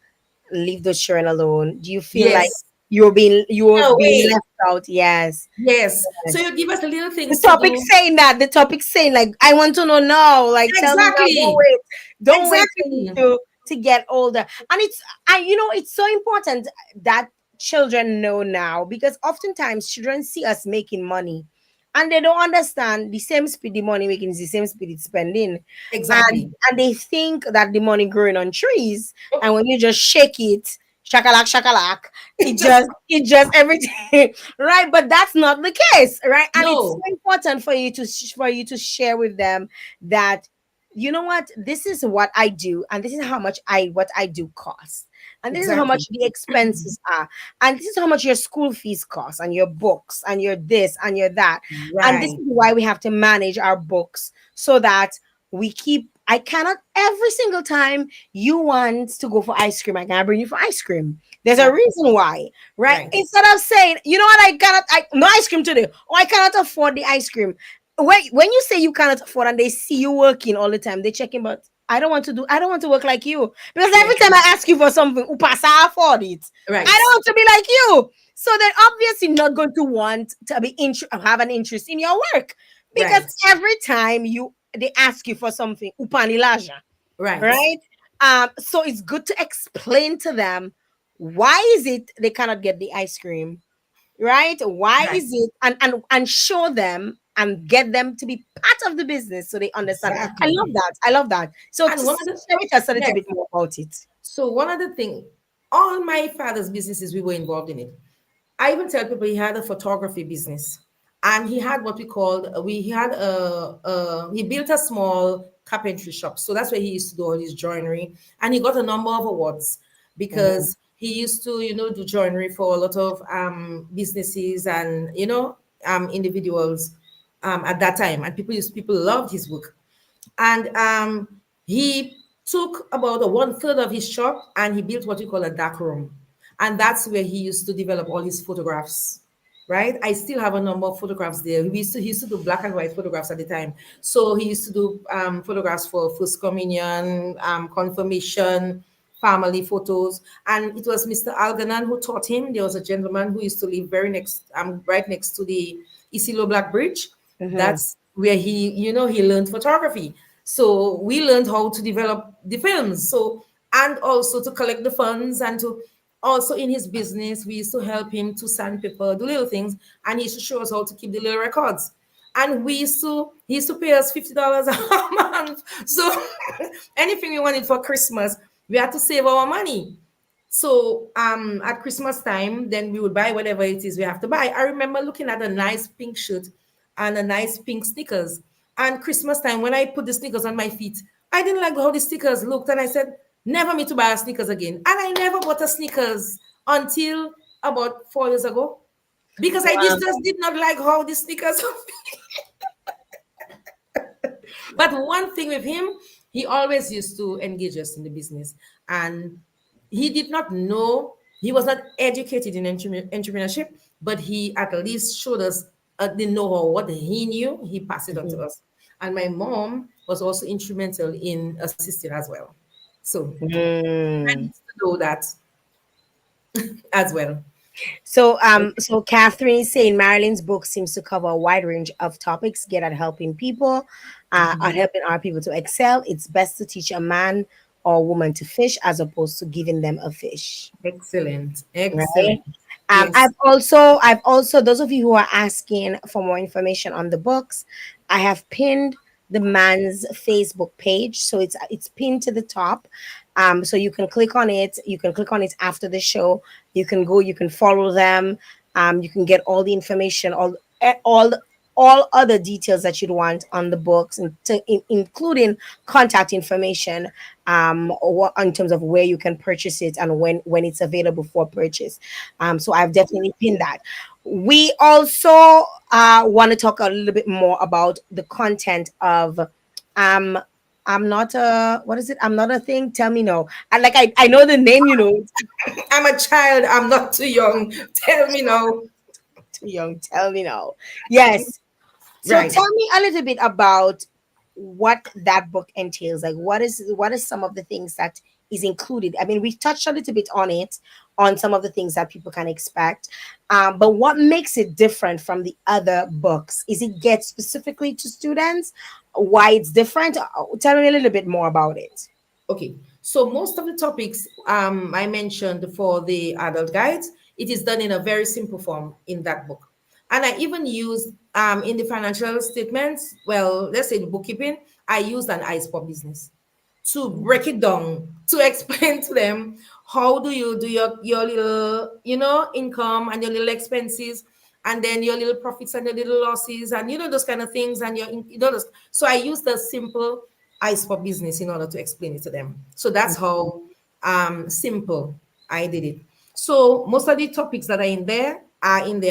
leave those children alone? Do you feel like Yes. you were being Away. left out? Yes. Yes. So Yes. you give us the little The things to topic do. saying that. The topic saying like, I want to know now. Like, tell me now. Don't Exactly. wait. Don't wait for me Exactly. to get older. And it's so important that children know now, because oftentimes children see us making money and they don't understand the same speed the money making is the same speed it's spending. Exactly. And they think that the money growing on trees, and when you just shake it, shakalak shakalak, it Just just everything. Right, but that's not the case, right? And it's so no. important for you to share with them that, you know what, this is what I do, and this is how much what I do costs, and this is how Exactly. much the expenses are, and this is how much your school fees cost, and your books, and your this and your that. And this Right. is why we have to manage our books so that we keep. I cannot every single time you want to go for ice cream, I cannot bring you for ice cream. There's a Right. reason why, right? Right. Instead of saying, you know what, no ice cream today, or I cannot afford the ice cream. When you say you cannot afford and they see you working all the time, they checking, but I don't want to work like you. Because every Yes. time I ask you for something, upasa, I afford it. I Right. don't want to be like you. So they're obviously not going to want to have an interest in your work. Because Right. every time they ask you for something, upanilaja, Right. right? So it's good to explain to them why is it they cannot get the ice cream, right? Why Right. is it, and show them and get them to be part of the business so they understand. I Exactly. love that. I love that. So And to one of the share with us a little yes. bit more about it. So one other thing, all my father's businesses, we were involved in it. I even tell people he had a photography business, and he had what we called we had he built a small carpentry shop. So that's where he used to do all his joinery, and he got a number of awards Mhm. because he used to do joinery for a lot of businesses and individuals at that time, and people loved his work. And he took about a one third of his shop and he built what we call a dark room. And that's where he used to develop all his photographs. Right? I still have a number of photographs there. He used to do black and white photographs at the time. So he used to do photographs for First Communion, confirmation, family photos. And it was Mr. Algernon who taught him. There was a gentleman who used to live right next to the Isilo Black Bridge. Mhm. That's where he learned photography. So we learned how to develop the films. So, and also to collect the funds, and to also in his business, we used to help him to sandpaper, do little things, and he used to show us how to keep the little records. And he used to pay us $50 a month. So anything we wanted for Christmas, we had to save our money. So at Christmas time, then we would buy whatever it is we have to buy. I remember looking at a nice pink shirt and a nice pink sneakers. And Christmas time, when I put the sneakers on my feet, I didn't like how the sneakers looked. And I said, never me to buy a sneakers again. And I never bought a sneakers until about 4 years ago. Because I Wow. just did not like how the sneakers. But one thing with him, he always used to engage us in the business. And he did not know, he was not educated in entrepreneurship, but he at least showed us the know-how. What he knew, he passed it on to Mhm. us. And my mom was also instrumental in assisting as well. So I Mm. need to know that as well. So Catherine is saying Marilyn's book seems to cover a wide range of topics, get at helping people, at helping our people to excel. It's best to teach a man or woman to fish as opposed to giving them a fish. Excellent. Right. Excellent. I've Yes. also, those of you who are asking for more information on the books, I have pinned the man's Facebook page, so it's pinned to the top. So you can click on it. You can click on it after the show. You can go. You can follow them. You can get all the information, all all other details that you'd want on the books, and including contact information, in terms of where you can purchase it and when it's available for purchase. So I've definitely pinned that. We also want to talk a little bit more about the content of um I'm not a, what is it? I'm not a thing. Tell me no. I know the name, I'm a child. I'm not too young. Tell me now. too young. Tell me no. Yes. So Right. tell me a little bit about what that book entails. Like what is some of the things that is included? I mean, we've touched a little bit on it, on some of the things that people can expect. But what makes it different from the other books? Is it get specifically to students? Why it's different? Tell me a little bit more about it. Okay, so most of the topics I mentioned for the adult guides, it is done in a very simple form in that book. And I even used in the financial statements, well, let's say the bookkeeping, I used an ice pop business to break it down, to explain to them how do you do your little, income and your little expenses, and then your little profits and your little losses, and those kind of things, and those. So I used the simple ice for business in order to explain it to them. So that's how simple I did it. So most of the topics that are in there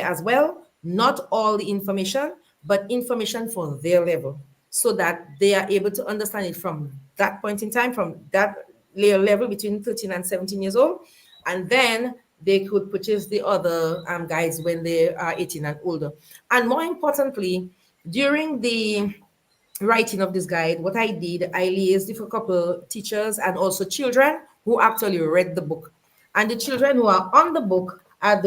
as well. Not all the information, but information for their level, so that they are able to understand it from that point in time, from that level between 13 and 17 years old. And then they could purchase the other guides when they are 18 and older. And more importantly, during the writing of this guide, what I did, I liaised with a couple teachers and also children who actually read the book. And the children who are on the book are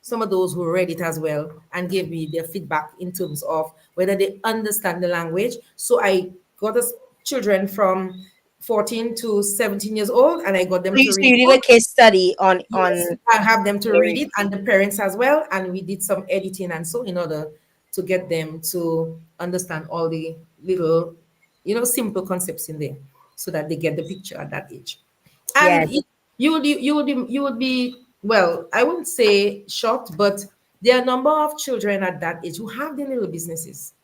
some of those who read it as well and gave me their feedback in terms of whether they understand the language. So I got us children from 14 to 17 years old, and I got them So you, to so read you the did a book. case study on Yes, I have them to read it, and the parents as well. And we did some editing and so in order to get them to understand all the little, simple concepts in there, so that they get the picture at that age. And yes. you would be, well, I wouldn't say shocked, but there are a number of children at that age who have their little businesses,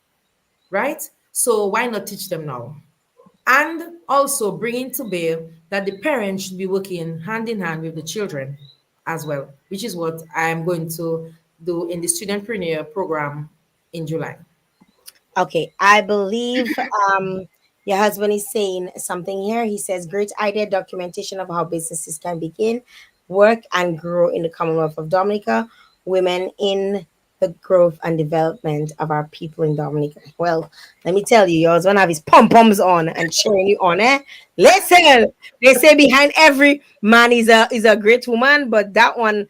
right? So why not teach them now? And also bringing to bear that the parents should be working hand in hand with the children as well, which is what I'm going to do in the Studentpreneur program in July. Okay, I believe your husband is saying something here. He says, "Great idea, documentation of how businesses can begin, work, and grow in the Commonwealth of Dominica. Women in the growth and development of our people in Dominica." Well, let me tell you, your husband have his pom poms on and cheering you on. Listen, they say behind every man is a great woman, but that one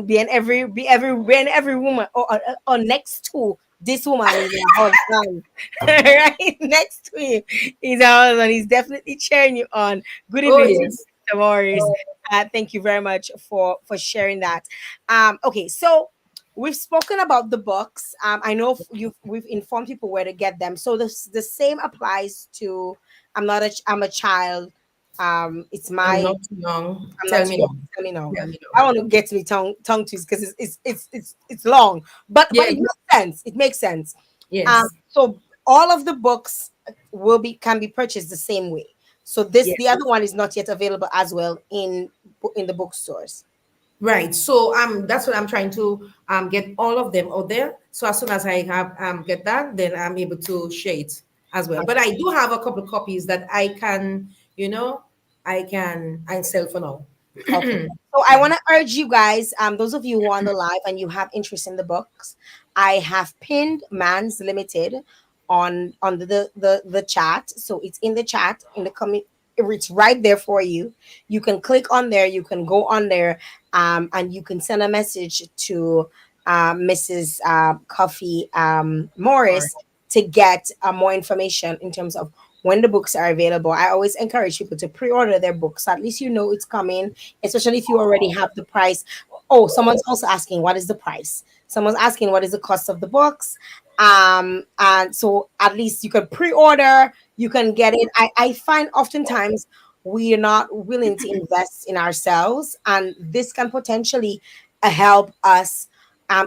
being every woman or next to this woman is a husband, right? Next to him is a husband. He's definitely cheering you on. Good Oh, evening to you, yes. Mr. Morris. Thank you very much for sharing that. Okay, so we've spoken about the books. I know we've informed people where to get them. So the same applies to I'm a child. It's I'm my not too young. I'm Tell not too me young. no. Let me know. Tell me I no. want to get me tongue twist because it's long, but Yes. it makes sense. It makes sense. Yes. So all of the books can be purchased the same way. So the Yes. other one is not yet available as well in the bookstores. Right. So that's what I'm trying to get all of them out there. So as soon as I have get that, then I'm able to share it as well. But I do have a couple of copies that you know, I sell for now. Okay. So I Yeah. want to urge you guys, those of you who are on the live and you have interest in the books, I have pinned Man's Limited on the chat. So it's in the chat in the comment. It's right there for you. You can click on there. You can go on there, and you can send a message to Mrs. Coffee All right. Morris to get more information in terms of when the books are available. I always encourage people to pre-order their books. At least you know it's coming, especially if you already have the price. Oh, someone's also asking what is the price. Someone's asking what is the cost of the books. And so at least you can pre-order, you can get it. I find oftentimes we are not willing to invest in ourselves, and this can potentially help us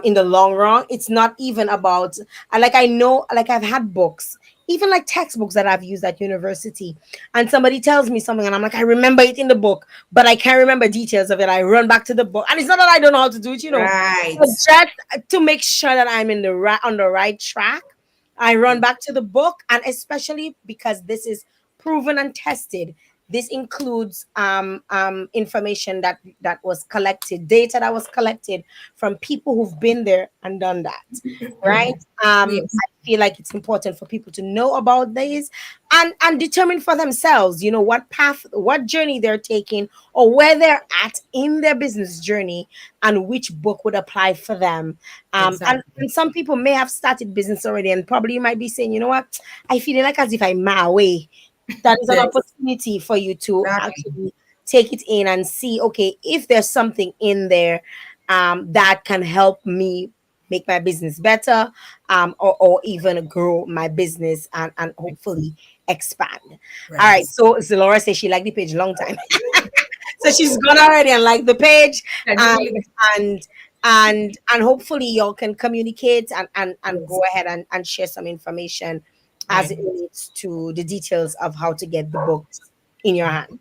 in the long run. It's not even about like I know like I've had books, even like textbooks that I've used at university, and somebody tells me something and I'm like, I remember it in the book, but I can't remember details of it. I run back to the book, and it's not that I don't know how to do it, Right. but just to make sure that I'm in the right on the right track, I run back to the book. And especially because this is proven and tested, this includes information that was collected, data that was collected from people who've been there and done that, right? Yes. I feel like it's important for people to know about these and determine for themselves, what path, what journey they're taking, or where they're at in their business journey, and which book would apply for them. Exactly. And some people may have started business already, and probably you might be saying, you know what, I feel like as if I'm my way. That is an Yes. opportunity for you to Exactly. actually take it in and see, okay, if there's something in there that can help me make my business better, or even grow my business and hopefully expand. All Right. right, so Laura says she liked the page long time. So she's gone already and liked the page. Can you um, believe it? and and hopefully y'all can communicate and Yes. go ahead and share some information as Right. it relates to the details of how to get the books in your hand.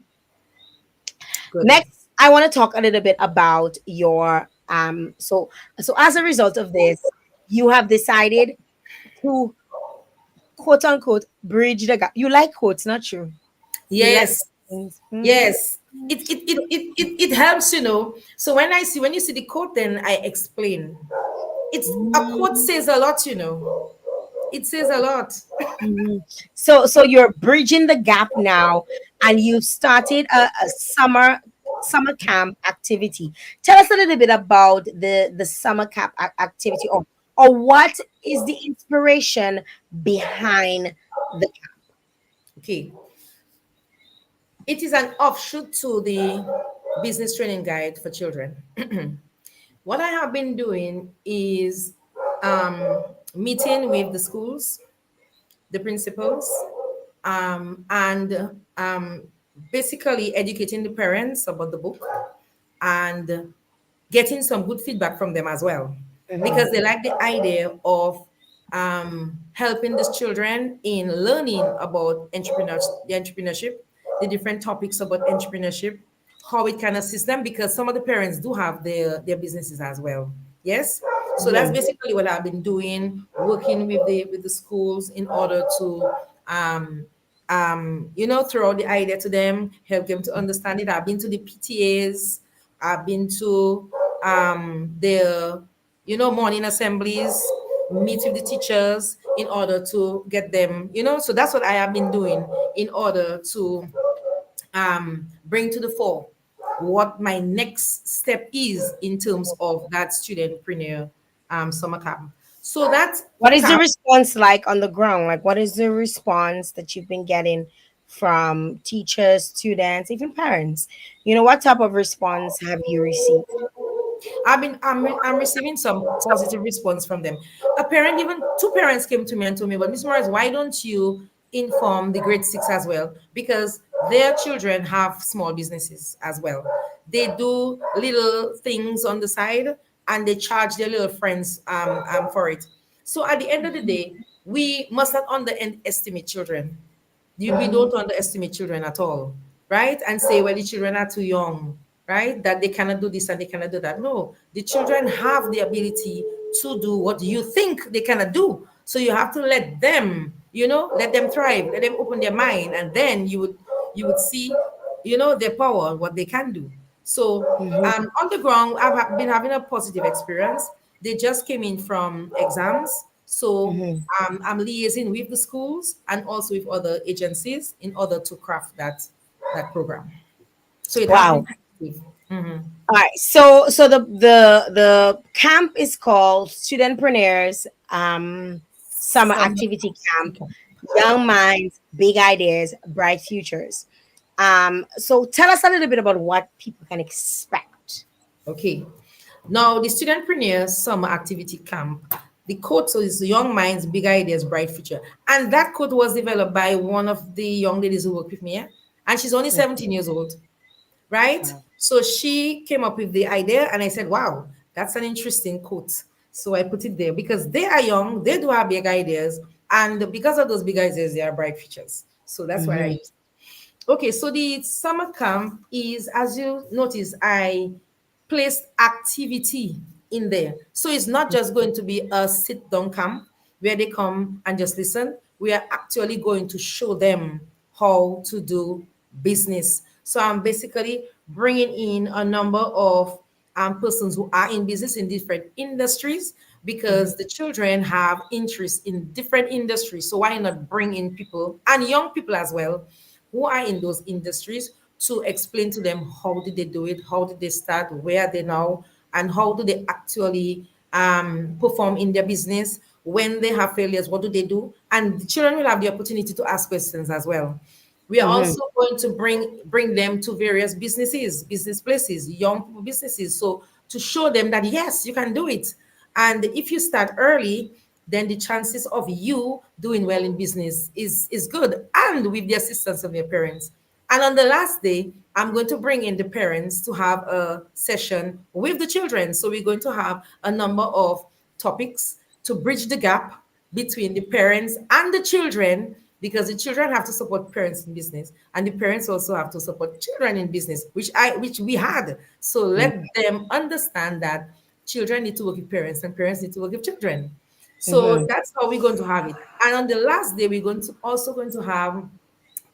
Good. Next, I want to talk a little bit about your so as a result of this, you have decided to quote unquote bridge the gap. You like quotes, not true? You like Yes. things. Yes. It helps, So when you see the quote, then I explain. It's a quote says a lot. It says a lot. Mhm. So you're bridging the gap now, and you've started a summer camp activity. Tell us a little bit about the summer camp activity, or what is the inspiration behind the Okay. It is an offshoot to the business training guide for children. What I have been doing is meeting with the schools, the principals, and basically educating the parents about the book and getting some good feedback from them as well, camp? because they like the idea of helping these children in learning about entrepreneurship, the different topics about entrepreneurship, how it can assist them, because some of the parents do have their businesses as well. Yes. So that's Mhm. basically what I've been doing, working with the schools in order to um, throw the idea to them, help them to understand it. I've been to the PTAs, I've been to the morning assemblies, meet with the teachers in order to get them. So that's what I have been doing in order to bring to the fore what my next step is in terms of that studentpreneur summer camp. So that What is the camp, response like on the ground? Like, what is the response that you've been getting from teachers, students, even parents? What type of response have you received? I'm receiving some positive response from them. A parent, even two parents came to me and told me, "But Miss Morris, why don't you inform the grade six as well? Because their children have small businesses as well. They do little things on the side and they charge their little friends for it. So at the end of the day, we must not underestimate children. We Mhm. don't underestimate children at all, right? And say, well, the children are too young, right? That they cannot do this and they cannot do that. No, the children have the ability to do what you think they cannot do. So you have to let them, let them thrive, let them open their mind, and then you would see, their power, what they can do. So Mhm. on the ground, been having a positive experience. They just came in from exams. So Mhm. I'm liaising with the schools and also with other agencies in order to craft that program. So it has Wow. been positive. Mhm. All right. So the camp is called Studentpreneurs Summer Some Activity Camp. Young minds, big ideas, bright futures. So tell us a little bit about what people can expect. Okay. Now, the Studentpreneur Summer Activity Camp, the quote is Young Minds, Big Ideas, Bright Future. And that quote was developed by one of the young ladies who work with me. Yeah? And she's only 17 years old, right? Wow. So she came up with the idea, and I said, wow. That's an interesting quote. So I put it there because they are young, they do have big ideas, and because of those big ideas, they are bright futures. So that's why I Mm-hmm. use. Okay, so the summer camp is, as you notice, I placed activity in there. So it's not just going to be a sit down camp where they come and just listen. We are actually going to show them how to do business. So I'm basically bringing in a number of persons who are in business in different industries Mm-hmm. because the children have interest in different industries. So why not bring in people and young people as well who are in those industries to explain to them how did they do it, how did they start, where are they now, and how do they actually perform in their business. When they have failures, what do they do? And the children will have the opportunity to ask questions as well. We are Mm-hmm. also going to bring them to various businesses, business places, young people businesses. So to show them that yes, you can do it. And if you start early, then the chances of you doing well in business is good. And with the assistance of your parents. And on the last day, I'm going to bring in the parents to have a session with the children. So we're going to have a number of topics to bridge the gap between the parents and the children because the children have to support parents in business and the parents also have to support children in business which we had. So let them understand that children need to work with parents and parents need to work with children. So Mm-hmm. that's how we're going to have it. And on the last day we're going to have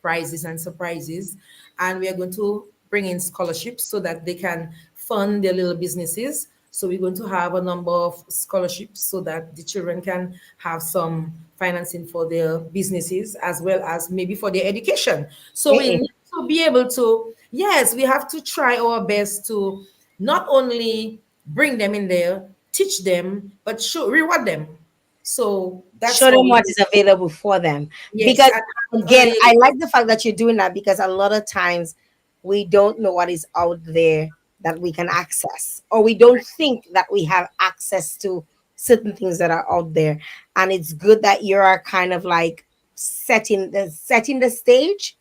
prizes and surprises. And we are going to bring in scholarships so that they can fund their little businesses. So we're going to have a number of scholarships so that the children can have some financing for their businesses as well as maybe for their education. So we Eh-eh. need to be able to, yes, we have to try our best to not only bring them in there, teach them, but show reward them. So that's Show how them we what do. is available for them. Yes, Because and have again, I like the fact that you're doing that because a lot of times we don't know what is out there that we can access, or we don't think that we have access to certain things that are out there. And it's good that you are kind of like setting the stage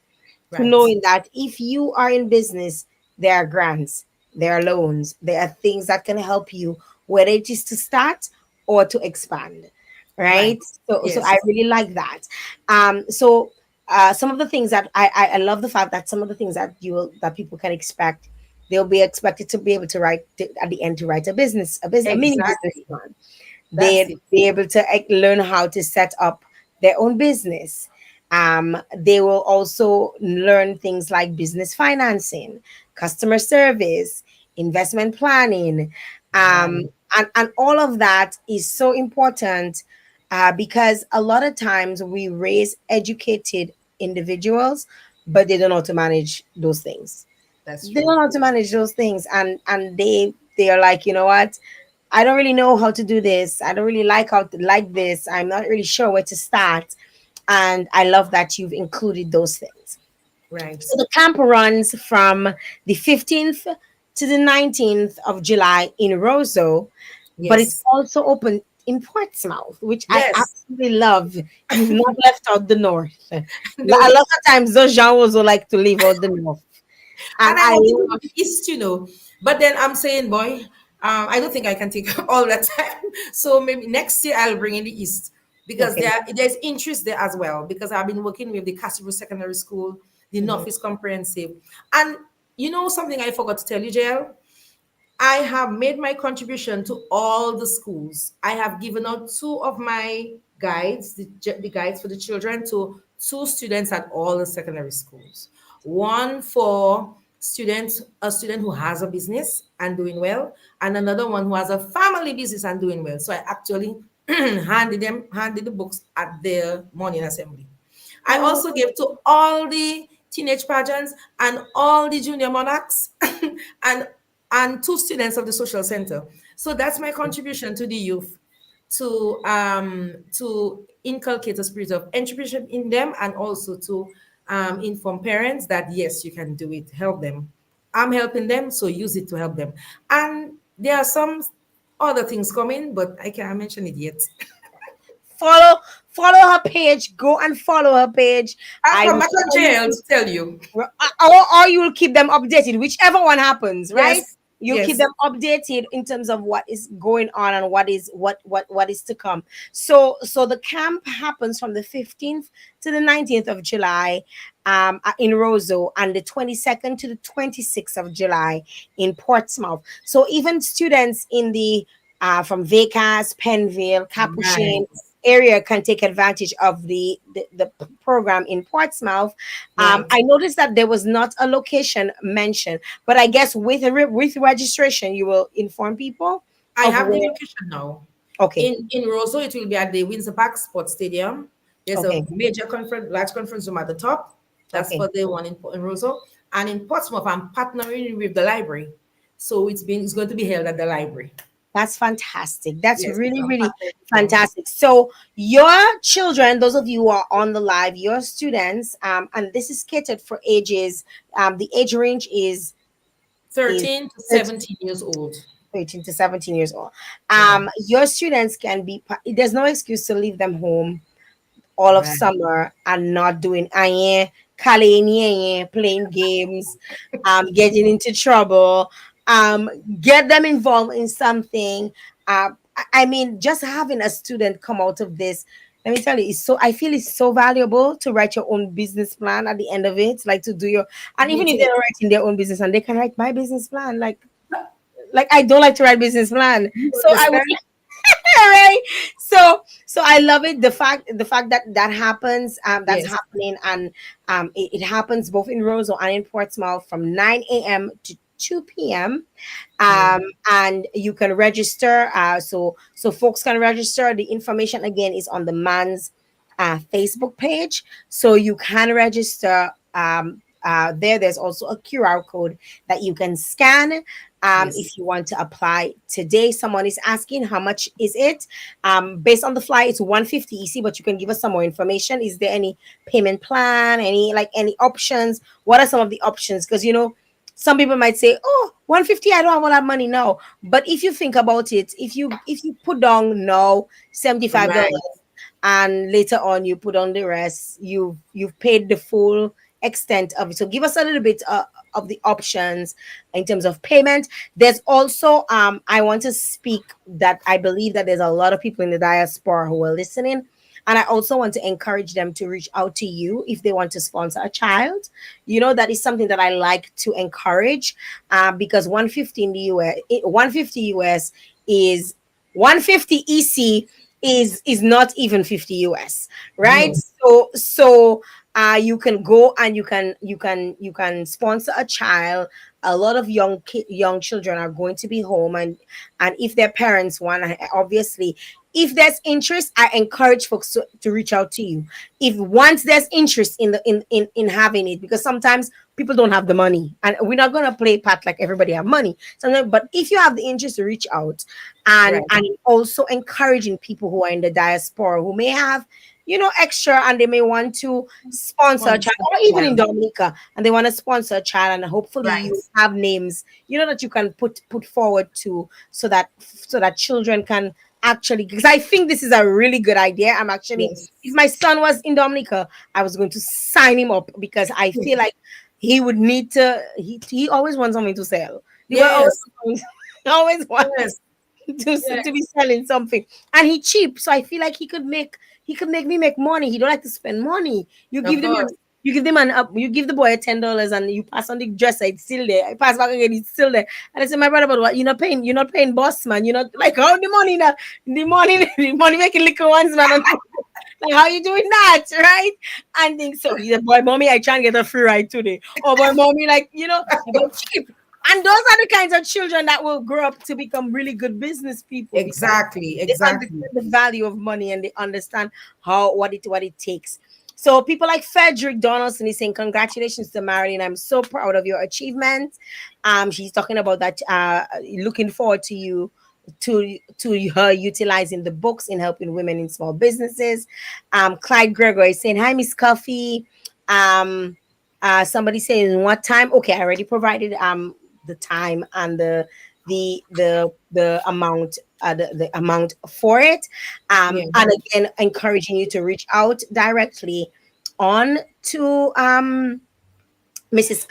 to right, knowing that if you are in business, there are grants, there are loans, there are things that can help you, whether it is to start or to expand, right, right? So I yes. really like that. Some of the things that I love the fact that some of the things that that people can expect, they'll be expected to be able to write at the end to write a mini business Exactly. plan. That's They'd it. be able to learn how to set up their own business. They will also learn things like business financing, customer service, investment planning, Right. and all of that is so important because a lot of times we raise educated individuals, but they don't know how to manage those things. That's They true. don't know how to manage those things, and they are like, you know what, I don't really know how to do this. I don't really like how to like this. I'm not really sure where to start. And I love that you've included those things. Right. So the camp runs from the 15th to the 19th of July in Roseau, but it's Yes. also open in Portsmouth, which I Yes. absolutely love. You've not left out the north. A No. lot of times those gens also like to leave out the north. And And I I wanted to do love, the East, but then I'm saying, boy, I don't think I can take all that time. So maybe next year I'll bring in the East because okay. there's interest there as well. Because I've been working with the Castlewood Secondary School, the Mhm. North is Comprehensive, and something I forgot to tell you, Jael. I have made my contribution to all the schools. I have given out two of my guides, the guides for the children, to two students at all the secondary schools. One for a student who has a business and doing well, and another one who has a family business and doing well. So I actually handed the books at their morning assembly. I Oh, also gave to all the teenage pageants and all the junior monarchs and two students of the social center. So that's my contribution to the youth to inculcate a spirit of entrepreneurship in them and also to inform parents that yes, you can do it. Help them. I'm helping them, so use it to help them. And there are some other things coming, but I can't mention it yet. follow follow her page. Go and follow her page. I'll come I'm back on sure you jail to tell you. or you will keep them updated, whichever one happens, right? Yes, You keep Yes, them updated in terms of what is going on and what is to come. So the camp happens from the 15th to the 19th of July, in Roseau, and the 22nd to the 26th of July in Portsmouth. So even students in the from Vegas, Penville, right, Capuchin area can take advantage of the program in Portsmouth. right. I noticed that there was not a location mentioned, but I guess with registration, you will inform people I of have the where. location now. Okay, In Roseau, it will be at the Windsor Park Sports Stadium. There's a okay, major conference, large conference room at the top. That's okay. for the one in Roseau. And in Portsmouth, I'm partnering with the library. So it's going to be held at the library. That's fantastic. That's Yes, really, I'm really partnering with them. fantastic. So, your children, those of you who are on the live, your students, and this is catered for ages. The age range is 13 to 13 17 years old. 13 to 17 years old. Yeah. Your students can be. There's no excuse to leave them home all of Right. summer and not doing playing games, getting into trouble, get them involved in something. I mean, just having a student come out of this, let me tell you, I feel it's so valuable to write your own business plan at the end of it, like to do your, and Me even if too. they're not writing their own business, and they can write my business plan, like I don't like to write business plan, You so I would. understand? Right, so I love it, the fact that that happens, that's Yes. happening, and it happens both in Roseau and in Portsmouth from 9 a.m. to 2 p.m. Yeah. And you can register, so folks can register. The information again is on the man's Facebook page, so you can register. There's also a QR code that you can scan, Yes. if you want to apply today. Someone is asking how much is it. Based on the fly, it's 150 EC, but you can give us some more information. Is there any payment plan, any options? What are some of the options? Because some people might say, oh, 150, I don't have all that money now. But if you think about it, if you put down now $75, Right. and later on you put on the rest, you've paid the full extent of it. So give us a little bit of the options in terms of payment. There's also, I want to speak that I believe that there's a lot of people in the diaspora who are listening, and I also want to encourage them to reach out to you if they want to sponsor a child. That is something that I like to encourage, because 150 in the US, 150 US is 150 EC is not even 50 US, right? Yes. So you can go and you can sponsor a child. A lot of young children are going to be home, and if their parents want, obviously, if there's interest, I encourage folks to reach out to you. If once there's interest in having it, because sometimes people don't have the money, and we're not going to play pat like everybody have money sometimes. But if you have the interest, to reach out, and Right. also encouraging people who are in the diaspora who may have extra, and they may want to sponsor a child, Sponsor. or even Yeah. in Dominica, and they want to sponsor a child, and hopefully Right. you have names that you can put forward to, so that children can actually, because I think this is a really good idea. I'm actually, Yes. if my son was in Dominica, I was going to sign him up, because I feel like he would need to, he always wants something to sell. The boy always Yes. always wants Yes. to be Yes. selling something, and he cheap, so I feel like he could make me make money. He don't like to spend money. you Of give them course. you give them an up you give the boy $10, and you pass on the dresser, it's still there. I pass back again, it's still there. And I say, my brother, but what, you're not paying boss, man. You're not, like, how the money now, the money the money making little ones, man. Like, how you doing that, right? And think so. He's a boy, mommy, I try and get a free ride today. Oh boy, mommy, like, but cheap. And those are the kinds of children that will grow up to become really good business people, because Exactly. they Exactly. understand the value of money, and they understand how what it takes. So people like Frederick Donaldson is saying, congratulations to Marilyn. I'm so proud of your achievement. She's talking about that, looking forward to her utilizing the books in helping women in small businesses. Clyde Gregor is saying, hi, Miss Coffee. Um, Somebody saying, what time? Okay, I already provided the time and the amount, the amount for it. Yeah. And again, encouraging you to reach out directly on to Miss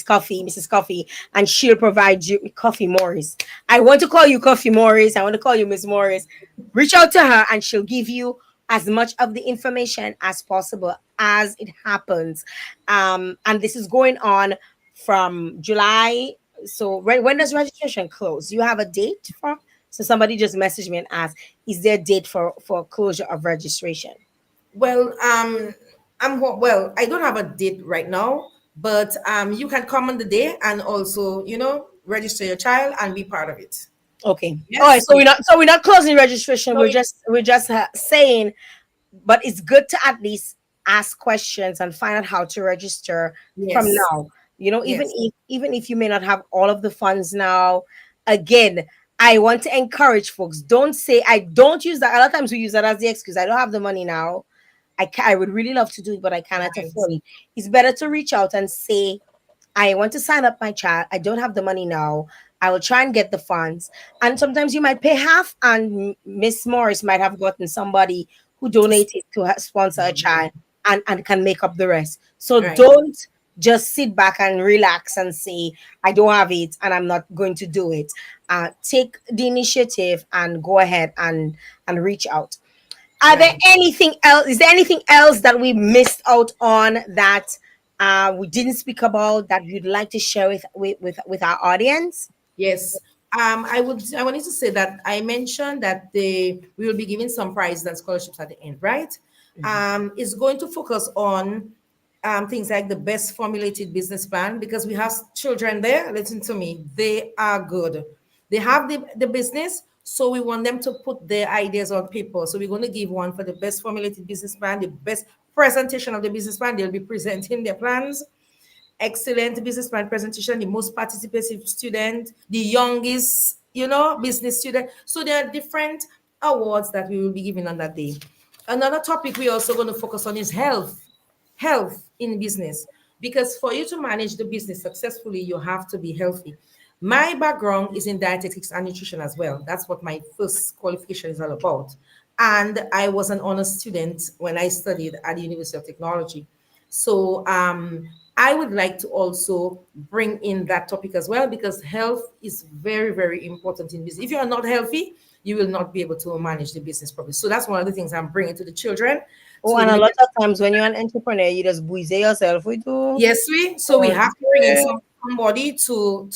Coffee, Mrs. Coffee, and she'll provide you Coffee Morris. I want to call you Coffee Morris. I want to call you Miss Morris. Reach out to her, and she'll give you as much of the information as possible as it happens. And this is going on from July. So when does registration close? You have a date for? So somebody just messaged me and asked, "Is there a date for closure of registration?" Well, well, I don't have a date right now, but you can come on the day and also, register your child and be part of it. Okay. All right. Yes. So we're not closing registration. No, We're just saying, but it's good to at least ask questions and find out how to register from yes. now. You know, even Yes. if you may not have all of the funds now, again, I want to encourage folks. Don't say I don't use that. A lot of times we use that as the excuse. I don't have the money now. I would really love to do it, but I cannot Right. afford it. It's better to reach out and say, I want to sign up my child. I don't have the money now. I will try and get the funds. And sometimes you might pay half, and Miss Morris might have gotten somebody who To s- donated to sponsor a child and can make up the rest. So Right. don't just sit back and relax and say, I don't have it and I'm not going to do it. Take the initiative and go ahead and reach out. Are there Right. anything else? Is there anything else that we missed out on that we didn't speak about that you'd like to share with our audience? Yes. I wanted to say that I mentioned that we will be giving some prizes and scholarships at the end, right? It's going to focus on things like the best formulated business plan because we have children there. Listen to me, they are good. They have the business, so we want them to put their ideas on paper. So we're going to give one for the best formulated business plan, the best presentation of the business plan. They'll be presenting their plans, excellent business plan presentation, the most participative student, the youngest, business student. So there are different awards that we will be giving on that day. Another topic we're also going to focus on is health in business. Because for you to manage the business successfully, you have to be healthy. My background is in dietetics and nutrition as well. That's what my first qualification is all about. And I was an honor student when I studied at the University of Technology. So I would like to also bring in that topic as well because health is very, very important in business. If you are not healthy, you will not be able to manage the business properly. So that's one of the things I'm bringing to the children Oh, to and a make. lot of times when you're an entrepreneur, you just buize yourself. We do. Yes, we have to bring in somebody to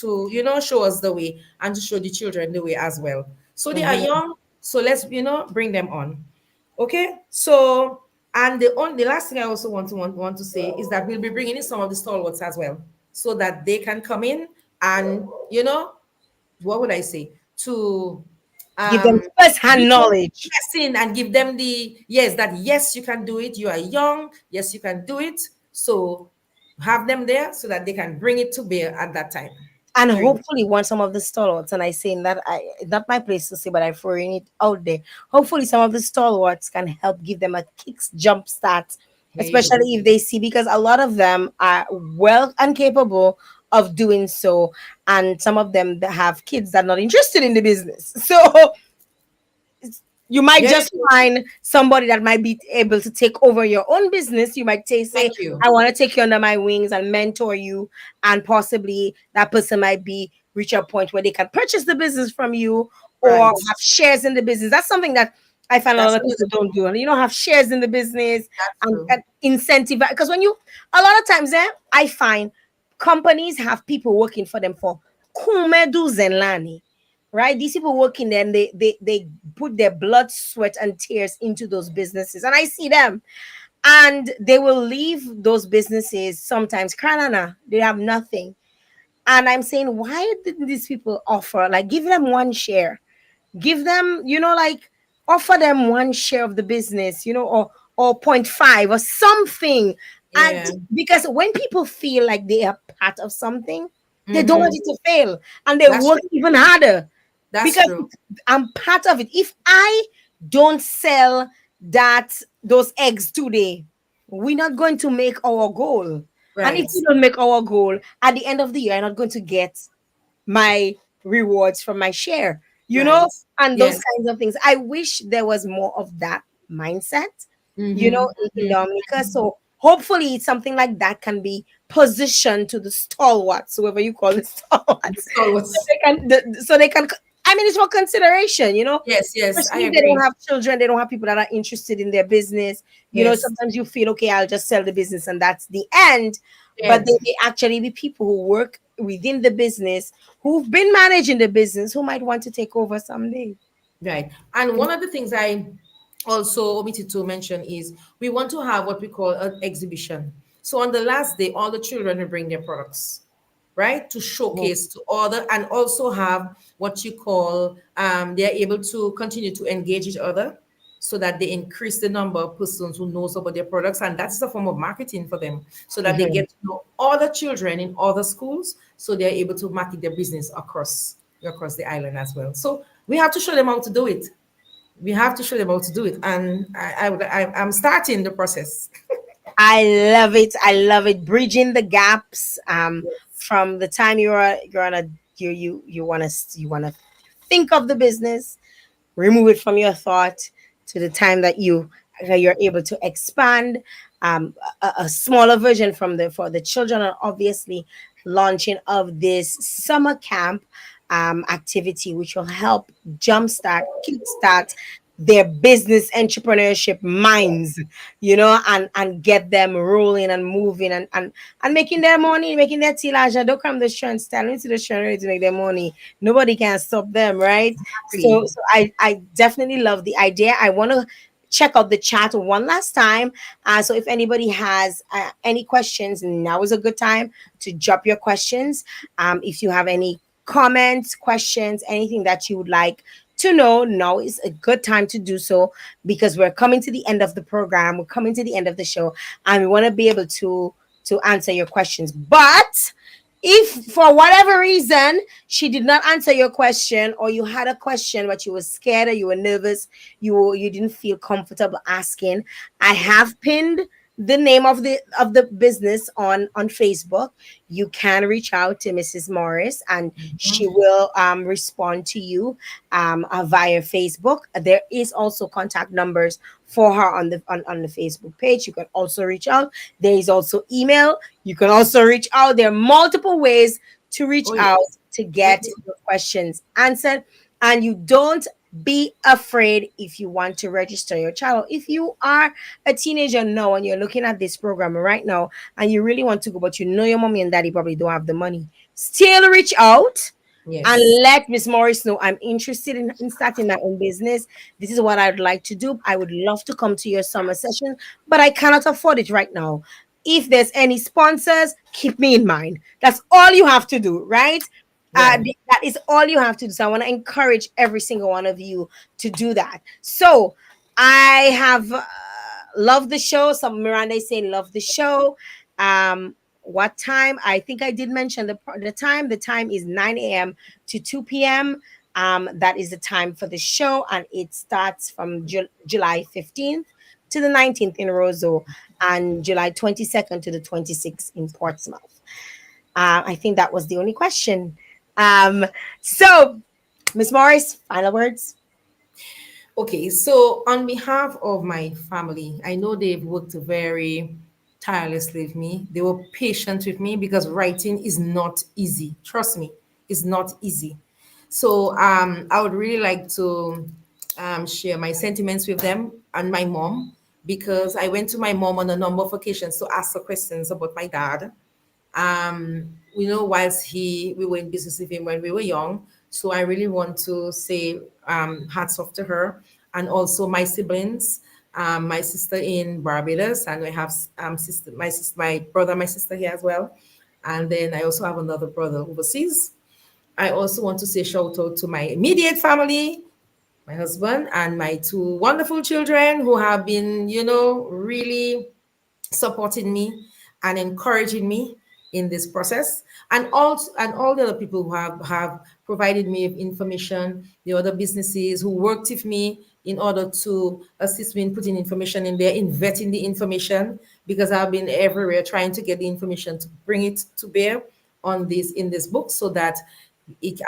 show us the way and to show the children the way as well. So they are Mhm. young, so let's bring them on. Okay, so and the last thing I also want to say is that we'll be bringing in some of the stalwarts as well, so that they can come in and what would I say to Give them um first-hand give them knowledge. lesson and give them the yes that yes you can do it. You are young, yes you can do it. So have them there so that they can bring it to bear at that time And during. hopefully, once some of the stalwarts, and I saying that not my place to say, but I'm throwing it out there. Hopefully, some of the stalwarts can help give them a kick jump start, There you go. especially if they see, because a lot of them are well and capable of doing so, and some of them that have kids that are not interested in the business. So you might Yeah, just find somebody that might be able to take over your own business. You might say, thank you. I want to take you under my wings and mentor you. And possibly that person might be reach a point where they can purchase the business from you or Right. have shares in the business. That's something that I find a lot That's of people another don't do. And you don't have shares in the business that's true. and incentive. Because when you, a lot of times, I find companies have people working for them for kumedu zenlani, right? These people working there and they put their blood, sweat, and tears into those businesses. And I see them and they will leave those businesses sometimes. Kanana, they have nothing. And I'm saying, why didn't these people offer, like, give them one share? Give them, like, offer them one share of the business, or point five or something. And Yeah. because when people feel like they are part of something, they don't want Mm-hmm. it to fail and they That's work true. even harder That's because true. I'm part of it. If I don't sell those eggs today, we're not going to make our goal. And if Right. we don't make our goal, at the end of the year, I'm not going to get my rewards from my share, Right. and those Yes. kinds of things. I wish there was more of that mindset, Mm-hmm. in Dominica. So hopefully something like that can be position to the stalwarts, whoever you call the stalwarts, So so what's they can, so they can. I mean, it's for consideration, yes, yes, I especially if they don't agree. have children, they don't have people that are interested in their business. Yes, Sometimes you feel, okay, I'll just sell the business and that's the end. But yes, there may actually be people who work within the business, who've been managing the business, who might want to take over someday. right. And one of the things I also omitted to mention is we want to have what we call an exhibition. So on the last day, all the children will bring their products, right, to showcase to other, and also have what you call they're able to continue to engage each other, so that they increase the number of persons who knows about their products, and that's a form of marketing for them, so that they Mhm. get to know other children in other schools, so they're able to market their business across the island as well. So we have to show them how to do it. We have to show them how to do it, and I'm starting the process. I love it. I love it. Bridging the gaps from the time you're on a you want to think of the business, remove it from your thought, to the time that you're able to expand a smaller version from the for the children, and obviously launching of this summer camp activity, which will help jumpstart, kickstart their business entrepreneurship minds, and get them rolling and moving, and making their money, making their tilage. Don't come the strength style into the strength ready to make their money. Nobody can stop them, right? Exactly. So I definitely love the idea. I want to check out the chat one last time. So if anybody has any questions, now is a good time to drop your questions. If you have any comments, questions, anything that you would like to know, now is a good time to do so, because we're coming to the end of the program. We're coming to the end of the show, and we want to be able to answer your questions. But if for whatever reason she did not answer your question, or you had a question but you were scared, or you were nervous, you didn't feel comfortable asking, I have pinned the name of the business on Facebook. You can reach out to Mrs. Morris, and she will respond to you via Facebook. There is also contact numbers for her on the Facebook page. You can also reach out. There is also email. You can also reach out. There are multiple ways to reach Oh out yes, to get definitely. your questions answered. And you don't be afraid if you want to register your child. If you are a teenager now and you're looking at this program right now and you really want to go, but you know your mommy and daddy probably don't have the money, still reach out and Yes. let Miss Morris know, I'm interested in starting my own business. This is what I'd like to do. I would love to come to your summer session, but I cannot afford it right now. If there's any sponsors, keep me in mind. That's all you have to do, right? Right. That is all you have to do. So I want to encourage every single one of you to do that. So I have loved the show. Some Miranda is saying love the show. What time? I think I did mention the time. The time is 9 a.m. to 2 p.m. That is the time for the show, and it starts from July 15th to the 19th in Roseau, and July 22nd to the 26th in Portsmouth. I think that was the only question. So, Miss Morris, final words. Okay, so on behalf of my family, I know they've worked very tirelessly with me. They were patient with me because writing is not easy. Trust me, it's not easy. So I would really like to share my sentiments with them and my mom, because I went to my mom on a number of occasions to ask her questions about my dad. Whilst we were in business with him when we were young. So I really want to say hats off to her, and also my siblings, my sister in Barbados, and I have my brother, my sister here as well, and then I also have another brother overseas. I also want to say shout out to my immediate family, my husband, and my two wonderful children who have been, really supporting me and encouraging me in this process, and all the other people who have provided me with information, the other businesses who worked with me in order to assist me in putting information in there, in vetting the information, because I've been everywhere trying to get the information to bring it to bear on this in this book, so that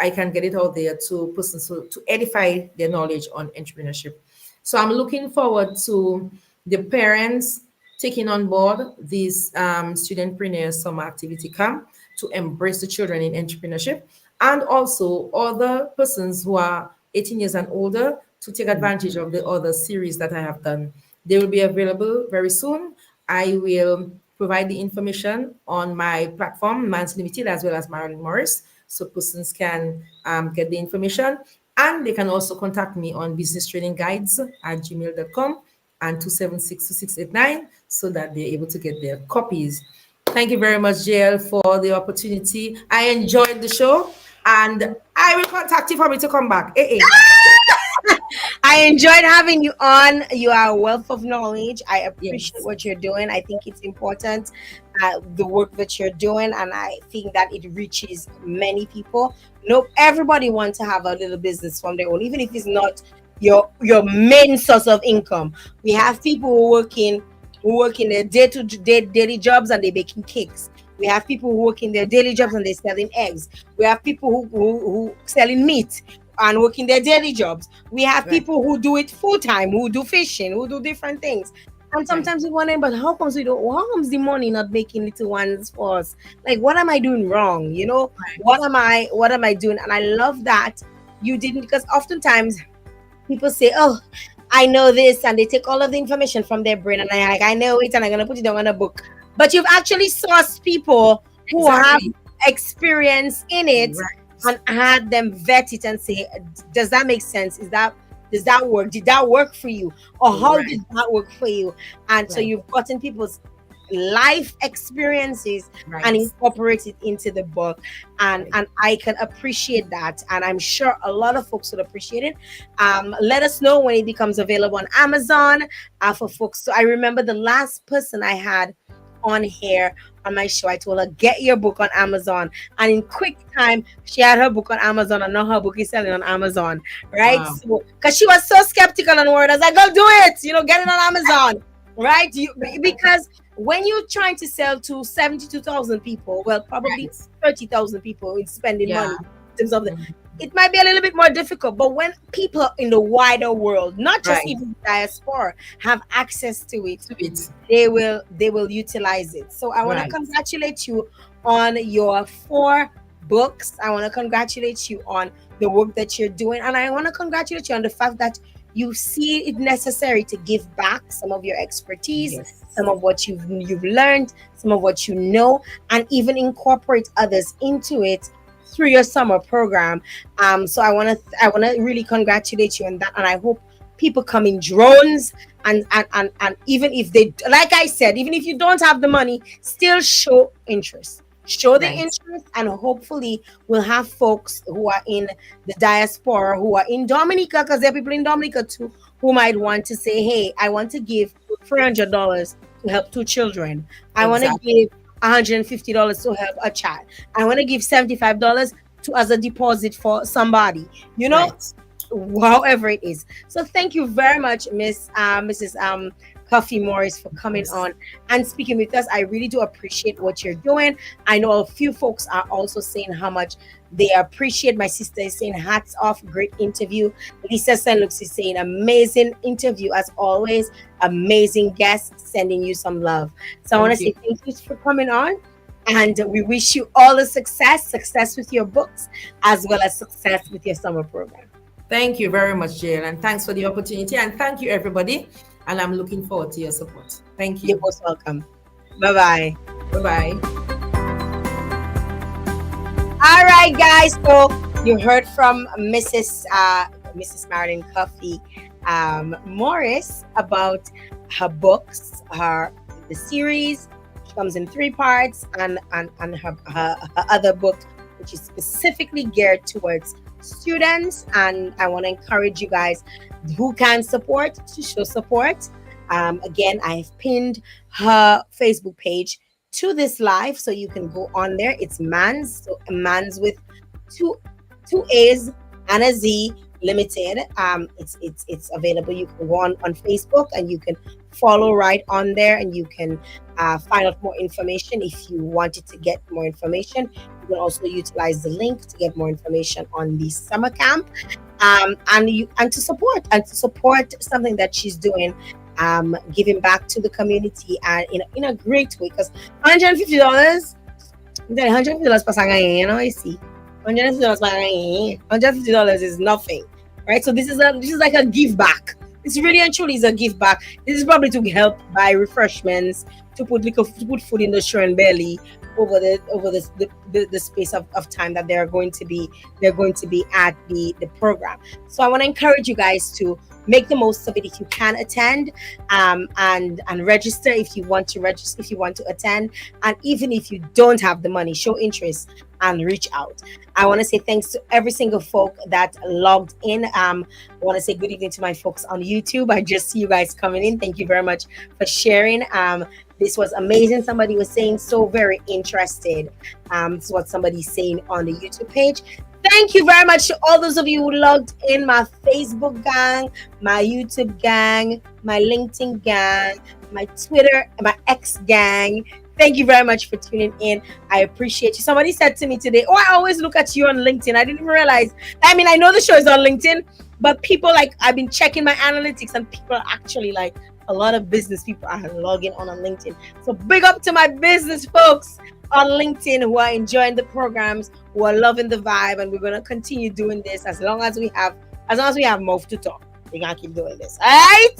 I can get it out there to persons to edify their knowledge on entrepreneurship. So I'm looking forward to the parents taking on board this studentpreneur summer activity camp to embrace the children in entrepreneurship, and also other persons who are 18 years and older to take advantage of the other series that I have done. They will be available very soon. I will provide the information on my platform, Mans Limited, as well as Marilyn Morris, so persons can get the information. And they can also contact me on businesstrainingguides@gmail.com and 2762689 so that they're able to get their copies. Thank you very much, Jael, for the opportunity. I enjoyed the show, and I will contact you for me to come back. I enjoyed having you on. You are a wealth of knowledge. I appreciate Yes. what you're doing. I think it's important, the work that you're doing, and I think that it reaches many people. No, everybody wants to have a little business from their own, even if it's not your main source of income. We have people who work in their day to day daily jobs and they're baking cakes. We have people who work in their daily jobs and they're selling eggs. We have people who selling meat and working their daily jobs. We have Right, people who do it full time, who do fishing, who do different things. And right, sometimes we wonder, but how comes we don't? How comes the money not making little ones for us? Like, what am I doing wrong? right. What am I doing? And I love that you didn't, because oftentimes people say, "Oh, I know this," and they take all of the information from their brain, and I know it, and I'm gonna put it down on a book. But you've actually sourced people who have Exactly. experience in it Right, and had them vet it and say, "Does that make sense? Does that work? Did that work for you, or how right, did that work for you?" And so right, you've gotten people's life experiences and right. incorporate it into the book, and Right. and I can appreciate that, and I'm sure a lot of folks would appreciate it. Let us know when it becomes available on Amazon, for folks. So I remember the last person I had on here on my show, I told her, get your book on Amazon, and in quick time she had her book on Amazon, and now her book is selling on Amazon, right? Wow. So because she was so skeptical on word, I was like, go do it, get it on Amazon, right? Because when you're trying to sell to 72,000 people, well, probably Right. 30,000 people in spending money Yeah. in terms of Mhm. it might be a little bit more difficult. But when people in the wider world, not just Right. even diaspora, have access to it, To it. they will utilize it. So I want to Right. congratulate you on your 4 books. I want to congratulate you on the work that you're doing, and I want to congratulate you on the fact that you see it necessary to give back some of your expertise, Yes. some of what you've learned, some of what you know, and even incorporate others into it through your summer program. So I want to really congratulate you on that, and I hope people come in drones, and even if they, like I said, even if you don't have the money, still show interest, show the Right. interest, and hopefully we'll have folks who are in the diaspora, who are in Dominica, because there are people in Dominica too who might want to say, hey, I want to give $300 to help 2 children. I want to Exactly. give $150 to help a child. I want to give $75 to as a deposit for somebody. You know, Right. however it is. So thank you very much, Mrs. Coffee Morris, for coming Yes. on and speaking with us. I really do appreciate what you're doing. I know a few folks are also saying how much they appreciate. My sister is saying hats off, great interview. Lisa Senlux is saying amazing interview as always, amazing guest, sending you some love. So I want to Thank say you. thank you for coming on. And we wish you all the success with your books, as well as success with your summer program. Thank you very much, Jael, and thanks for the opportunity. And thank you, everybody. And I'm looking forward to your support. Thank You're you. most welcome. Bye bye. Bye bye. All right, guys. So you heard from Mrs. Marilyn Coffey Morris about her books, the series. She comes in 3 parts, and her other book, which is specifically geared towards students. And I want to encourage you guys who can support to show support. Again, I've pinned her Facebook page to this live, so you can go on there. It's Mans, so Mans with two A's and a Z Limited. It's available. You can go on Facebook, and you can follow right on there, and you can find out more information. If you wanted to get more information, you can also utilize the link to get more information on the summer camp, and to support something that she's doing. giving back to the community and in a great way. Because $150, $150 pasangan, you see. $150 pasangan, $150 is nothing, right? So this is like a give back. This really and truly is a give back. This is probably to help buy refreshments, to put food in the children belly over the space of time that they're going to be at the program. So I want to encourage you guys to make the most of it if you can attend, and register if you want to register, if you want to attend, and even if you don't have the money, show interest and reach out. I want to say thanks to every single folk that logged in. I want to say good evening to my folks on YouTube. I just see you guys coming in. Thank you very much for sharing. This was amazing. Somebody was saying so very interested. This is what somebody's saying on the YouTube page. Thank you very much to all those of you who logged in, my Facebook gang, my YouTube gang, my LinkedIn gang, my Twitter, my X gang. Thank you very much for tuning in. I appreciate you. Somebody said to me today, "Oh, I always look at you on LinkedIn." I didn't even realize. I mean, I know the show is on LinkedIn, but people I've been checking my analytics, and people are actually a lot of business people are logging on LinkedIn. So big up to my business folks on LinkedIn who are enjoying the programs, who are loving the vibe, and we're gonna continue doing this as long as we have mouth to talk. We're gonna keep doing this. All right.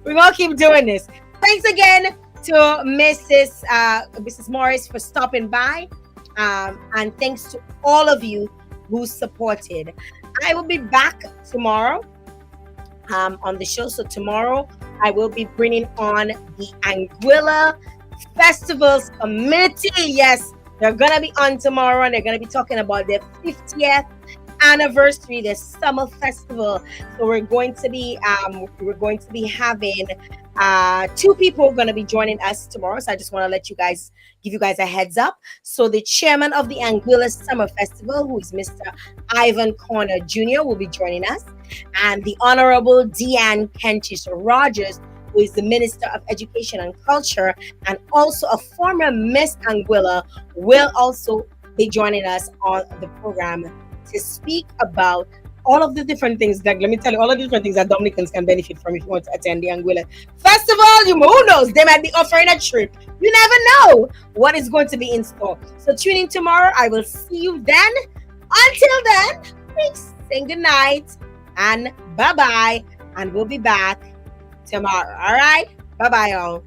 We're gonna keep doing this. Thanks again to Mrs. Morris for stopping by, and thanks to all of you who supported. I will be back tomorrow on the show. So tomorrow I will be bringing on the Anguilla Festivals Committee. Yes, they're gonna be on tomorrow, and they're gonna be talking about their 50th anniversary, the summer festival. So we're going to be having two people going to be joining us tomorrow. So I just want to give you guys a heads up. So the chairman of the Anguilla Summer Festival, who is Mr. Ivan Corner Jr., will be joining us, and the Honorable Deanne Kentish Rogers, who is the Minister of Education and Culture and also a former Miss Anguilla, will also be joining us on the program to speak about all of the different things that, let me tell you, all of the different things that Dominicans can benefit from if you want to attend the Anguilla Festival. Who knows? They might be offering a trip. You never know what is going to be in store. So tune in tomorrow. I will see you then. Until then, please say good night and bye-bye. And we'll be back tomorrow. All right? Bye-bye, y'all.